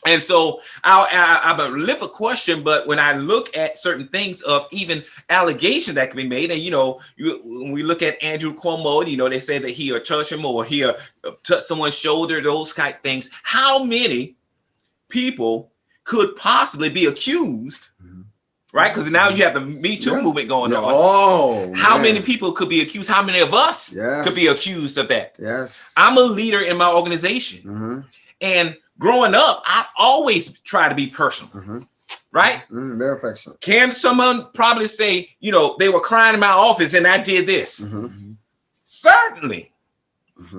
And so I'm a lift a question, but when I look at certain things of even allegations that can be made, and when we look at Andrew Cuomo, they say that he touched him or he touched someone's shoulder, those kind of things. How many people could possibly be accused? Right? Because now you have the Me Too movement going on. Oh, how many people could be accused? How many of us could be accused of that? Yes. I'm a leader in my organization. And growing up, I've always tried to be personal. Right? Very affectionate. Can someone probably say, they were crying in my office and I did this? Certainly.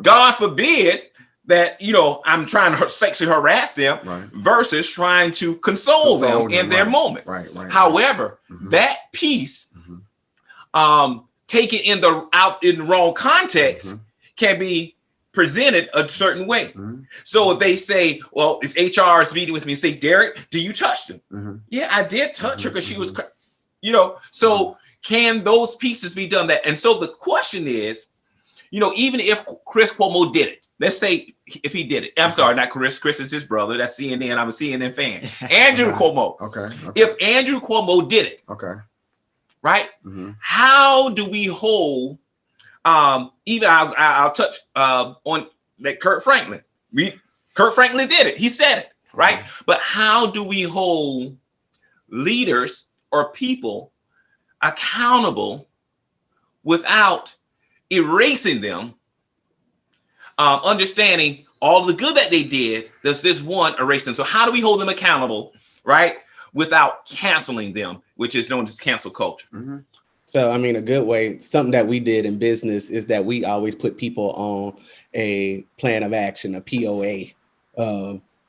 God forbid that, I'm trying to sexually harass them versus trying to console them in their moment. However, that piece taken in the wrong context can be presented a certain way. So if they say, well, if HR is meeting with me and say, Derek, do you touch them? Yeah, I did touch her because she was, so can those pieces be done that? And so the question is, even if Chris Cuomo did it, let's say if he did it, I'm sorry, not Chris is his brother. That's CNN. I'm a CNN fan. Andrew Cuomo. Okay. If Andrew Cuomo did it, right? How do we hold, even I'll touch on that Kirk Franklin. Kirk Franklin did it. He said it, right? But how do we hold leaders or people accountable without erasing them, understanding all the good that they did? Does this one erase them? So how do we hold them accountable, right, without canceling them, which is known as cancel culture? So, I mean, a good way, something that we did in business is that we always put people on a plan of action, a POA.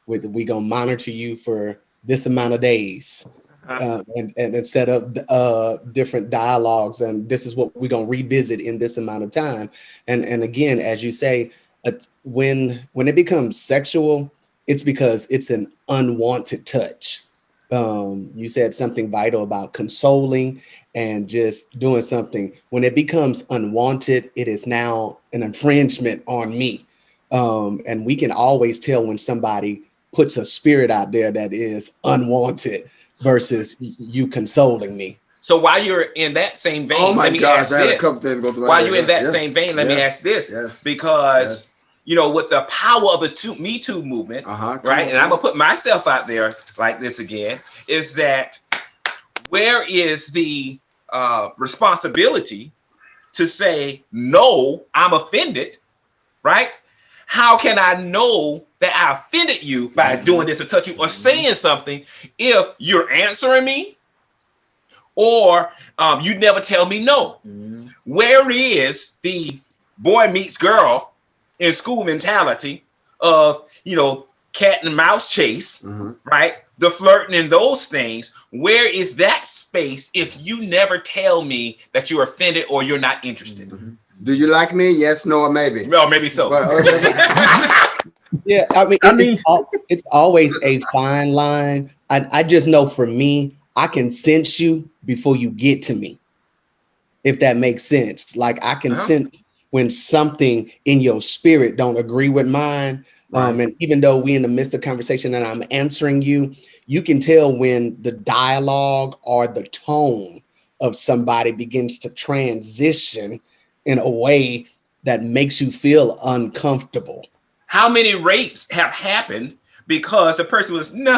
We gonna monitor you for this amount of days, and set up different dialogues, and this is what we're gonna revisit in this amount of time. And again, as you say, when it becomes sexual, it's because it's an unwanted touch. You said something vital about consoling and just doing something. When it becomes unwanted, it is now an infringement on me. And we can always tell when somebody puts a spirit out there that is unwanted versus you consoling me. So while you're in that same vein, oh my let me gosh, ask I had this. a couple things go through. While you're in that same vein, let me ask this, because with the power of the Me Too movement, right? And I'm gonna put myself out there like this again, is that where is the responsibility to say, no, I'm offended, right? How can I know that I offended you by doing this or touching you or saying something if you're answering me or you never tell me no? Where is the boy meets girl in school mentality of, cat and mouse chase, right? The flirting and those things. Where is that space if you never tell me that you're offended or you're not interested? Do you like me? Yes, no, or maybe. Well, maybe so. Yeah, I mean, it's always a fine line. I just know for me, I can sense you before you get to me, if that makes sense. Like I can sense when something in your spirit don't agree with mine. And even though we in the midst of conversation and I'm answering you, you can tell when the dialogue or the tone of somebody begins to transition in a way that makes you feel uncomfortable. How many rapes have happened because the person was no,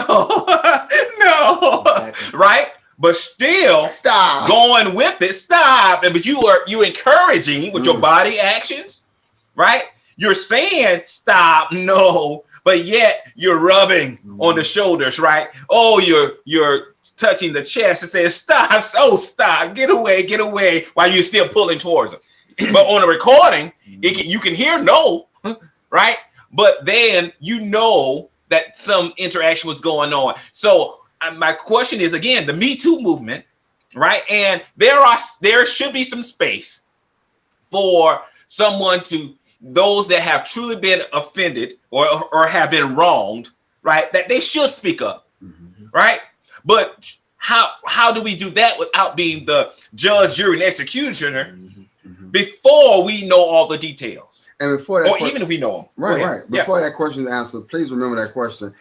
right? But still stop going with it. Stop. But you're encouraging with your body actions, right? You're saying stop, no, but yet you're rubbing on the shoulders, right? Oh, you're touching the chest and saying, stop, stop, get away, while you're still pulling towards them. But on a recording, you can hear no, right? But then you know that some interaction was going on. So my question is, again, the Me Too movement, right? And there should be some space for someone those that have truly been offended or have been wronged, right? That they should speak up, right? But how do we do that without being the judge, jury, and executioner before we know all the details? And before that, or even if we know them. Right. Before that question is answered, please remember that question.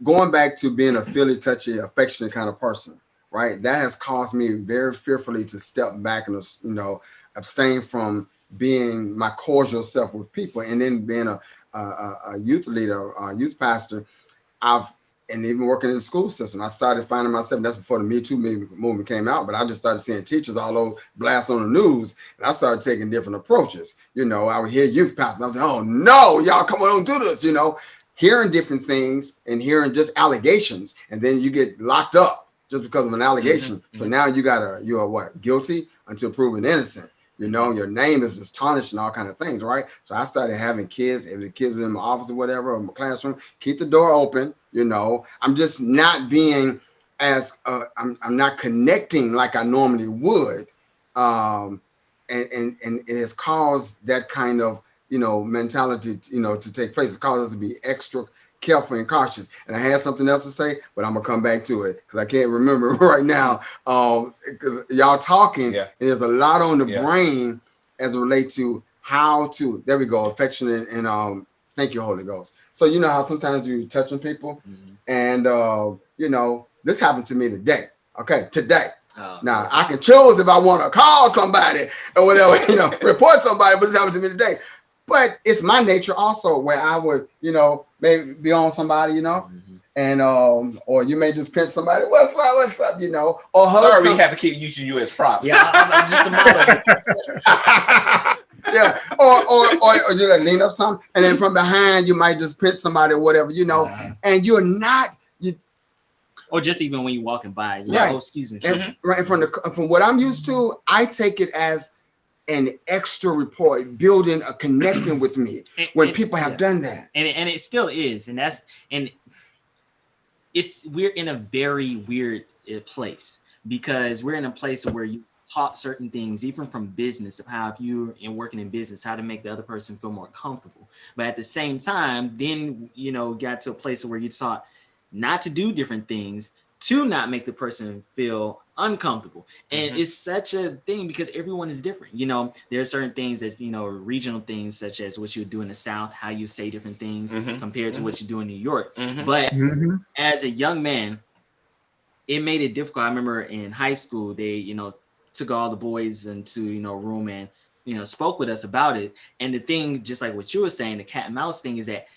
Going back to being a feely, touchy, affectionate kind of person, right? That has caused me very fearfully to step back and, abstain from being my cordial self with people. And then being a youth leader, a youth pastor, and even working in the school system, I started finding myself, that's before the Me Too movement came out, but I just started seeing teachers all over blast on the news, and I started taking different approaches. I would hear youth pastors, I was like, oh no, y'all come on, don't do this, hearing different things and hearing just allegations, and then you get locked up just because of an allegation. So now you are what? Guilty until proven innocent. Your name is just tarnished and all kind of things, right? So I started having kids, if the kids are in my office or whatever, or my classroom, keep the door open. I'm just not being as, I'm not connecting like I normally would. And it has caused that kind of, mentality, to take place. It's caused us to be extra careful and cautious. And I had something else to say, but I'm gonna come back to it because I can't remember right now. Because y'all talking, and there's a lot on the brain as it relates to how to. There we go, affectionate and thank you, Holy Ghost. So you know how sometimes you're touching people, and this happened to me today. Okay, today. Now I can choose if I want to call somebody or whatever, report somebody, but this happened to me today. But it's my nature also where I would, maybe be on somebody, and or you may just pinch somebody, what's up, or hug. Sorry, we have to keep using you as props. Yeah, I'm just a model. Yeah, or you lean up something, and then from behind you might just pinch somebody or whatever, and you're not. Or just even when you're walking by, right? Oh, excuse me. And, right from what I'm used to, I take it as an extra report, building a connecting with me when people have done that, and it still is, and we're in a very weird place because we're in a place where you taught certain things, even from business, of how if you're working in business, how to make the other person feel more comfortable. But at the same time, then got to a place where you taught not to do different things to not make the person feel uncomfortable. And it's such a thing because everyone is different. There are certain things that, regional things such as what you do in the South, how you say different things compared to what you do in New York. But as a young man, it made it difficult. I remember in high school, they, took all the boys into, a room and, spoke with us about it. And the thing, just like what you were saying, the cat and mouse thing is that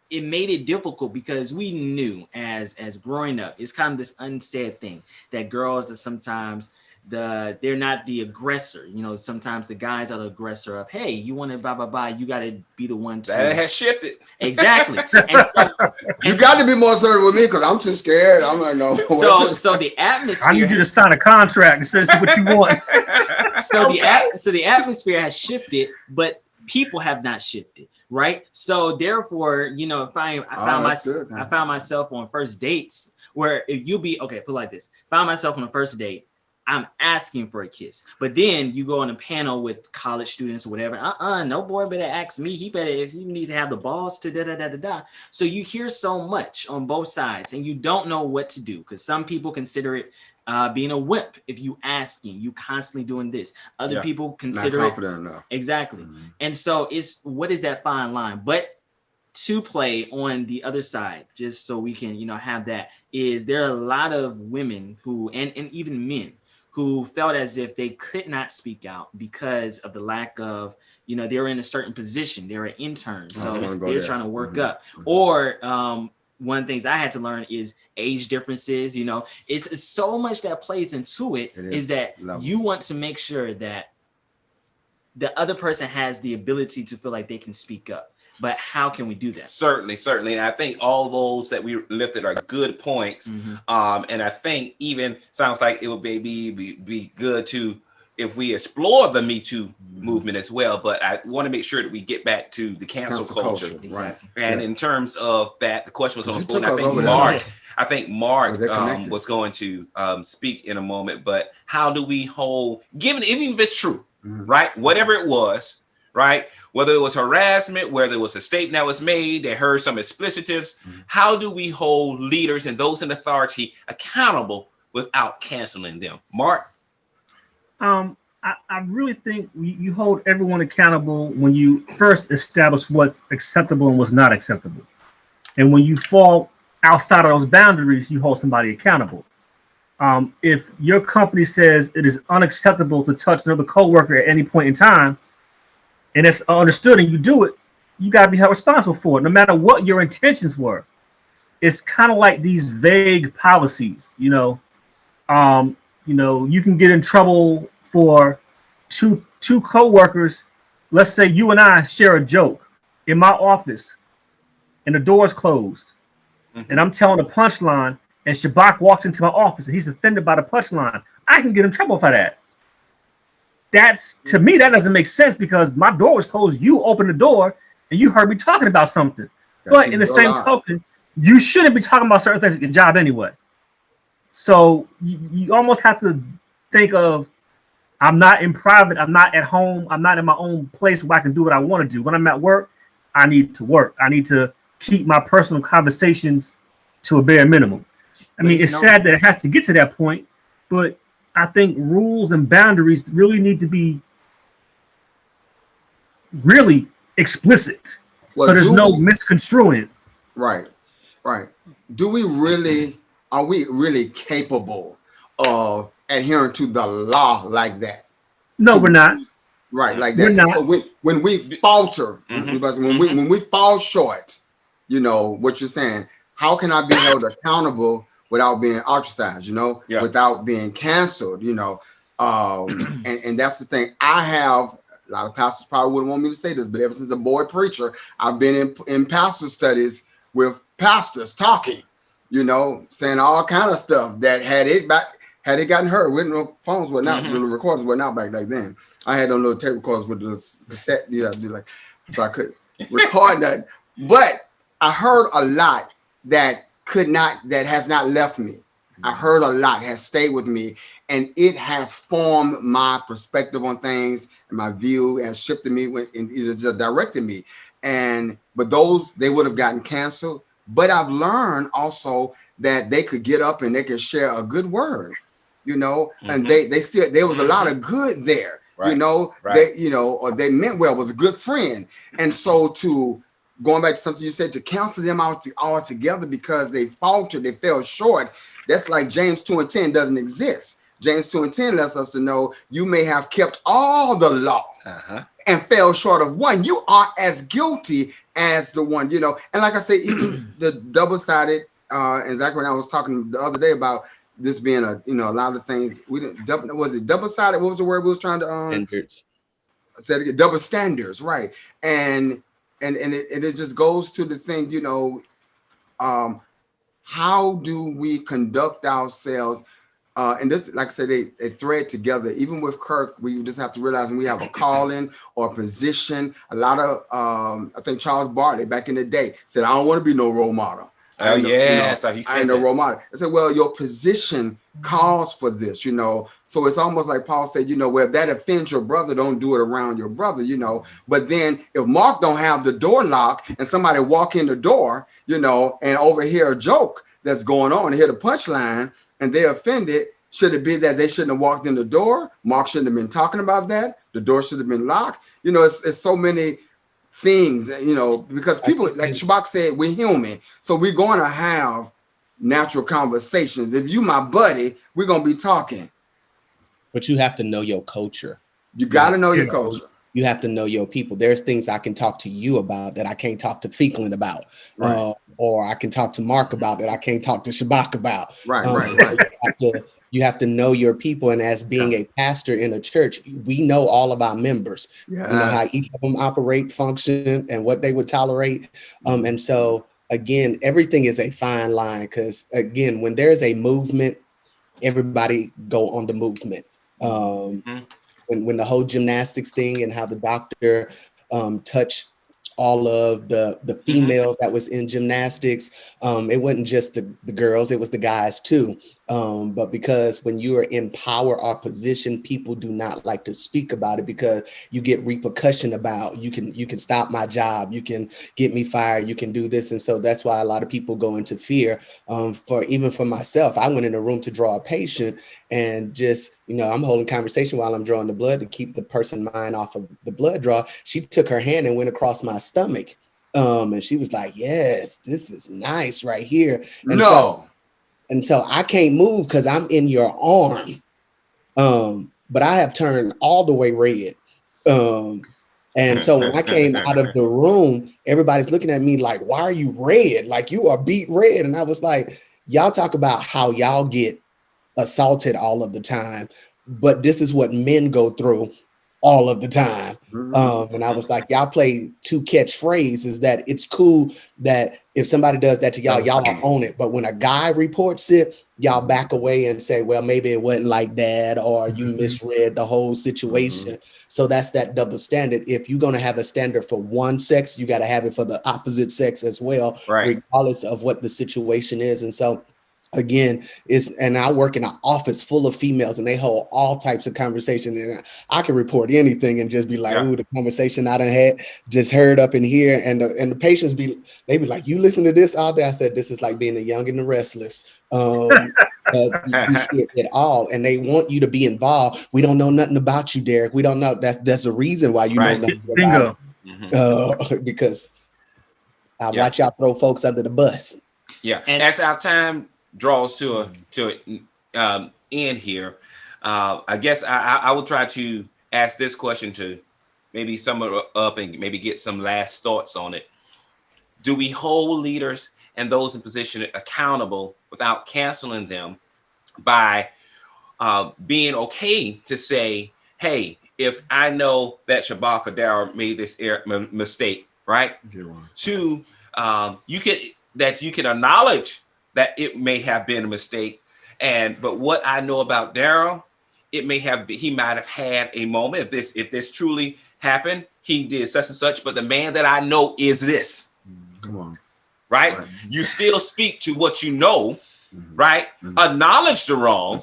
it made it difficult because we knew as growing up, it's kind of this unsaid thing that girls are sometimes they're not the aggressor. Sometimes the guys are the aggressor of, hey, you want to blah, blah, blah. You got to be the one to. That has shifted. Exactly. And so, you got to be more assertive with me because I'm too scared. I'm like, no. So the atmosphere. I need you to sign a contract and say what you want. So the atmosphere has shifted, but people have not shifted. Right. So therefore, I found myself on first dates where if you be okay, put it like this, found myself on a first date, I'm asking for a kiss. But then you go on a panel with college students or whatever. No boy better ask me. He better, if you need to have the balls to da. So you hear so much on both sides and you don't know what to do because some people consider it being a wimp if you asking, you constantly doing this. Other people consider not confident enough. Exactly. And so it's what is that fine line? But to play on the other side, just so we can, have that, is there are a lot of women who and even men who felt as if they could not speak out because of the lack of, they were in a certain position, they were interns, so they're trying to work up. Or one of the things I had to learn is age differences. It's so much that plays into it is that you want to make sure that the other person has the ability to feel like they can speak up. but how can we do that? Certainly. And I think all those that we lifted are good points. And I think even sounds like it would be good to, if we explore the Me Too movement as well. But I want to make sure that we get back to the cancel culture. Exactly. Right. And in terms of that, the question was on the floor. I think Mark was going to speak in a moment. But how do we hold, even if it's true, right? Whatever it was, right? Whether it was harassment, whether it was a statement that was made, they heard some explicitives. How do we hold leaders and those in authority accountable without canceling them? Mark? I really think you hold everyone accountable when you first establish what's acceptable and what's not acceptable. And when you fall outside of those boundaries, you hold somebody accountable. If your company says it is unacceptable to touch another coworker at any point in time, and it's understood and you do it, you got to be held responsible for it, no matter what your intentions were. It's kind of like these vague policies, you know, you can get in trouble for two coworkers. Let's say you and I share a joke in my office and the door's closed and I'm telling a punchline and Shabak walks into my office and he's offended by the punchline. I can get in trouble for that. That's, to me, that doesn't make sense because my door was closed. You opened the door and you heard me talking about something. But in the same token, you shouldn't be talking about certain things at your job anyway. So you almost have to think of, I'm not in private, I'm not at home, I'm not in my own place where I can do what I want to do. When I'm at work, I need to work. I need to keep my personal conversations to a bare minimum. I mean, it's sad that it has to get to that point, but I think rules and boundaries really need to be really explicit. So there's no misconstruing. Right. Are we really capable of adhering to the law like that? No, we're not. Right, like that. So when we falter, when we fall short, you know what you're saying. How can I be held accountable without being ostracized? Without being canceled. And that's the thing. I have a lot of pastors probably wouldn't want me to say this, but ever since a boy preacher, I've been in pastor studies with pastors talking, saying all kind of stuff that had it gotten heard, with no phones were not, the recorders were not back then. I had them little tape recorders with the cassette, so I could record that. But I heard a lot that has not left me. I heard a lot, has stayed with me, and it has formed my perspective on things, and my view has shifted me, and it has directed me. But those, they would have gotten canceled. But I've learned also that they could get up and they could share a good word, and they still, there was a lot of good there, or they meant well, was a good friend. And so going back to something you said, to counsel them out all together because they faltered, they fell short. That's like James 2:10 doesn't exist. James 2:10 lets us to know you may have kept all the law and fell short of one. You are as guilty as the one, And like I say, even the double-sided, and Zachary and I was talking the other day about this being a lot of things. We didn't was it double-sided? What was the word we was trying to standards. Said again, double standards, right? And it just goes to the thing, how do we conduct ourselves? And this, like I said, they thread together. Even with Kirk, we just have to realize when we have a calling or a position. A lot of, I think Charles Bartley back in the day said, "I don't want to be no role model." Oh yeah, so he said I ain't no role model. I said, well, your position calls for this, So it's almost like Paul said, well, if that offends your brother, don't do it around your brother, But then if Mark don't have the door locked and somebody walk in the door, and overhear a joke that's going on, hear the punchline, and they're offended, should it be that they shouldn't have walked in the door? Mark shouldn't have been talking about that. The door should have been locked. It's so many things, because people, like Shabak said, we're human. So we're going to have natural conversations. If you my buddy, we're going to be talking. But you have to know your culture. You got to know your culture. you have to know your people. There's things I can talk to you about that I can't talk to Feekland about, Right. or I can talk to Mark about that I can't talk to Shabak about. Right. You have to know your people. And as being a pastor in a church, we know all of our members. Yes. We know how each of them operate, function, and what they would tolerate. And so, again, everything is a fine line, because, again, when there's a movement, everybody go on the movement. When the whole gymnastics thing and how the doctor touched all of the females that was in gymnastics, it wasn't just the girls, it was the guys too. But because when you are in power or position, people do not like to speak about it, because you get repercussion about, you can stop my job, you can get me fired, you can do this. And so that's why a lot of people go into fear. For myself, I went in a room to draw a patient, and just, I'm holding conversation while I'm drawing the blood to keep the person's mind off of the blood draw. She took her hand and went across my stomach. And she was like, yes, this is nice right here. And so I can't move because I'm in your arm. But I have turned all the way red. And so when I came out of the room, everybody's looking at me like, why are you red? Like, you are beat red. And I was like, y'all talk about how y'all get assaulted all of the time, but this is what men go through all of the time. And I was like, y'all play two catchphrases that it's cool that if somebody does that to y'all, y'all don't own it. But when a guy reports it, y'all back away and say, well, maybe it wasn't like that, or you misread the whole situation. So that's that double standard. If you're going to have a standard for one sex, you got to have it for the opposite sex as well, regardless of what the situation is. And so, again, and I work in an office full of females, and they hold all types of conversations, and I can report anything and just be like, ooh, the conversation I done just heard up in here. And the patients they be like, you listen to this all day? I said, this is like being the young and the restless. You hear it all, and they want you to be involved. We don't know nothing about you, Derek. We don't know. That's the reason why you know nothing about it. Because I watch y'all throw folks under the bus. Yeah, and as our time draws to end here, I guess I will try to ask this question to maybe sum it up and maybe get some last thoughts on it. Do we hold leaders and those in position accountable without canceling them by being okay to say, hey, if I know that Shabak or Darryl made this mistake, right? You can acknowledge that it may have been a mistake, but what I know about Darryl, he might have had a moment. If this truly happened, he did such and such, but the man that I know is this. Come on. Right? You still speak to what you know, right? Acknowledge the wrong,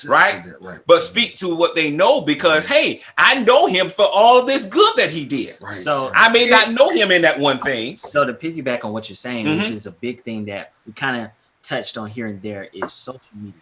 right? But speak to what they know, because hey, I know him for all of this good that he did. So I may not know him in that one thing. So to piggyback on what you're saying, which is a big thing that we kind of touched on here and there, is social media.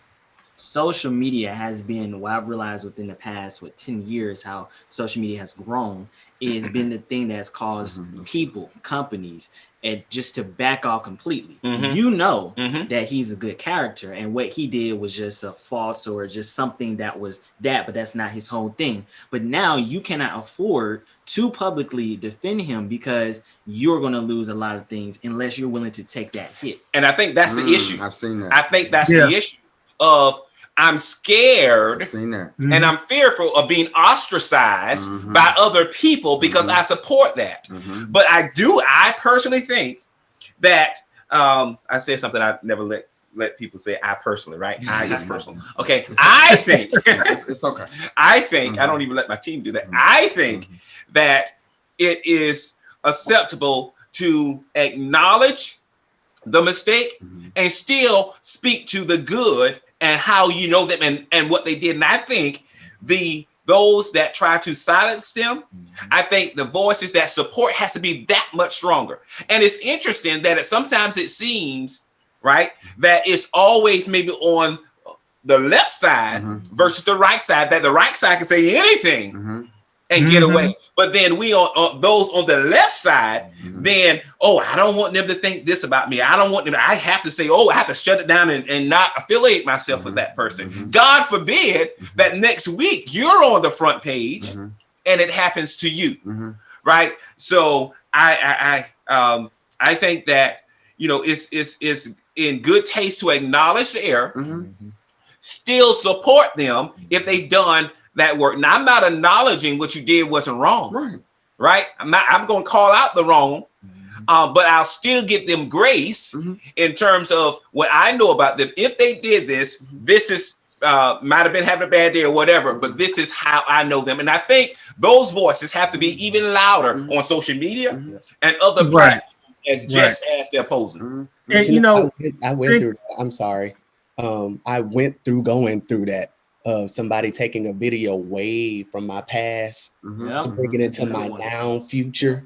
Social media has been, what I've realized within the past 10 years, how social media has grown, is been the thing that's caused people, companies, and just to back off completely. You know that he's a good character, and what he did was just a false or just something that was that, but that's not his whole thing. But now you cannot afford to publicly defend him, because you're going to lose a lot of things unless you're willing to take that hit. And I think that's the issue. I've seen that. I think that's the issue of, I'm scared and I'm fearful of being ostracized by other people because I support that. But I personally think that I said something I never let people say, I personally, right? I is personal. Okay. I think it's okay. I think I don't even let my team do that. I think that it is acceptable to acknowledge the mistake and still speak to the good and how you know them and what they did. And I think those that try to silence them, I think the voices that support has to be that much stronger. And it's interesting that sometimes it seems, right, that it's always maybe on the left side versus the right side, that the right side can say anything and get away. But then we on those on the left side, then, I don't want them to think this about me. I don't want them I have to say, I have to shut it down and not affiliate myself with that person. God forbid that next week you're on the front page and it happens to you, Mhm. right? So I think that, you know, it's in good taste to acknowledge the error, Mhm. still support them if they've done that work. Now, I'm not acknowledging what you did wasn't wrong, Right. right? I'm going to call out the wrong, but I'll still give them grace in terms of what I know about them. If they did this, this is might have been having a bad day or whatever, but this is how I know them. And I think those voices have to be even louder on social media and other platforms as just as they're opposing. And, you know, I went through. I'm sorry. I went through going through that of somebody taking a video way from my past to bring it into my now future,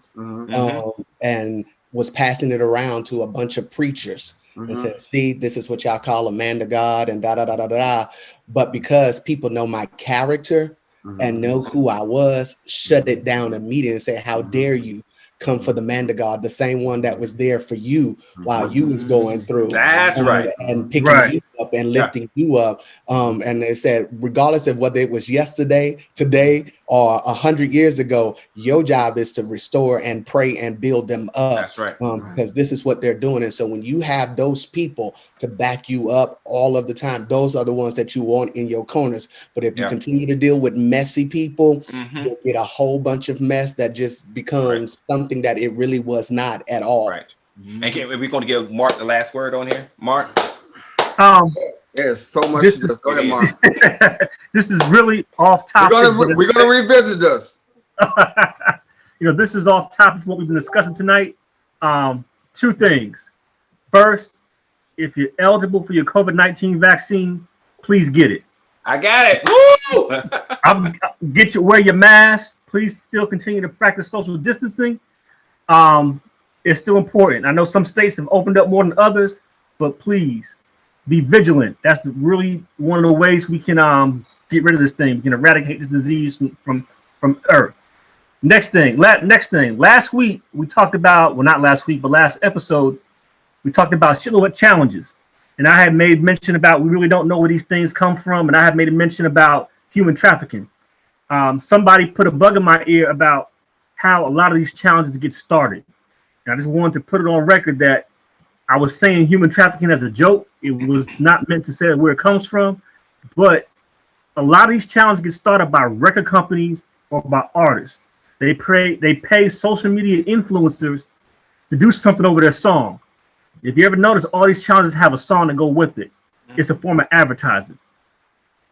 and was passing it around to a bunch of preachers and said, "See, this is what y'all call a man to God," and da da da da da. But because people know my character and know who I was, shut it down immediately and say, "How dare you come for the man to God, the same one that was there for you while you was going through." That's right. And picking you up and lifting you up. And they said, regardless of whether it was yesterday, today, or 100 years ago, your job is to restore and pray and build them up. That's right. Because this is what they're doing. And so when you have those people to back you up all of the time, those are the ones that you want in your corners. But if you continue to deal with messy people, you'll get a whole bunch of mess that just becomes something that it really was not at all. Right. And are we going to give Mark the last word on here? Mark? There's so much. Go ahead, Mark. This is really off topic. We're gonna revisit this. You know, this is off topic of what we've been discussing tonight. Two things. First, if you're eligible for your COVID-19 vaccine, please get it. I got it. Woo! Wear your mask. Please still continue to practice social distancing. It's still important. I know some states have opened up more than others, but please be vigilant. That's really one of the ways we can get rid of this thing. We can eradicate this disease from Earth. Next thing. Last week we talked about, well, not last week, but last episode, we talked about silhouette challenges. And I had made mention about we really don't know where these things come from. And I had made a mention about human trafficking. Somebody put a bug in my ear about how a lot of these challenges get started. And I just wanted to put it on record that I was saying human trafficking as a joke. It was not meant to say where it comes from. But a lot of these challenges get started by record companies or by artists. They pay social media influencers to do something over their song. If you ever notice, all these challenges have a song to go with it. It's a form of advertising.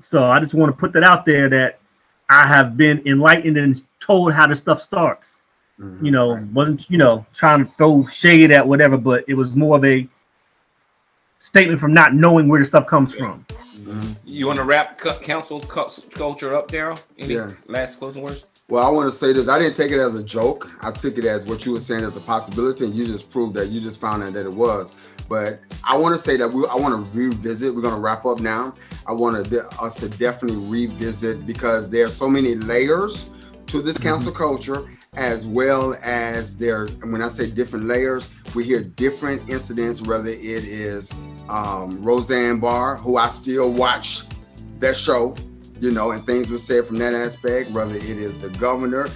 So I just want to put that out there that I have been enlightened and told how this stuff starts. You know, wasn't, trying to throw shade at whatever, but it was more of a statement from not knowing where the stuff comes from. You want to wrap council culture up, Daryl? Any last closing words? Well, I want to say this. I didn't take it as a joke. I took it as what you were saying as a possibility, and you just proved that. You just found out that it was. But I want to say that I want to revisit. We're going to wrap up now. I want us to definitely revisit because there are so many layers to this council culture, as well as when I say different layers, we hear different incidents, whether it is Roseanne Barr, who I still watch that show, and things were said from that aspect, whether it is the governor,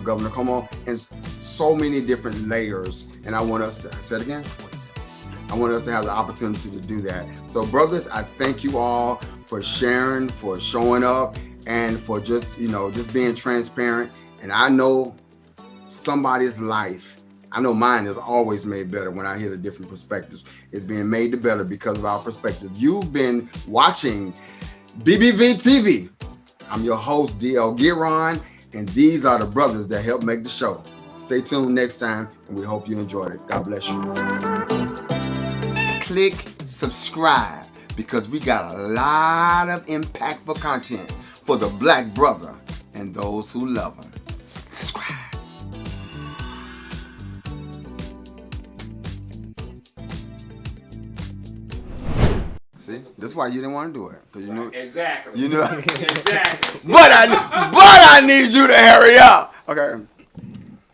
Governor Como, and so many different layers. And I want us to, say it again? I want us to have the opportunity to do that. So brothers, I thank you all for sharing, for showing up, and for just being transparent. And I know somebody's life, I know mine is always made better when I hear the different perspectives. It's being made better because of our perspective. You've been watching BBV TV. I'm your host, DL Giron, and these are the brothers that help make the show. Stay tuned next time, and we hope you enjoyed it. God bless you. Click subscribe because we got a lot of impactful content for the Black brother and those who love him. Subscribe. See, that's why you didn't want to do it, because you knew exactly. You knew exactly. But I need you to hurry up. Okay.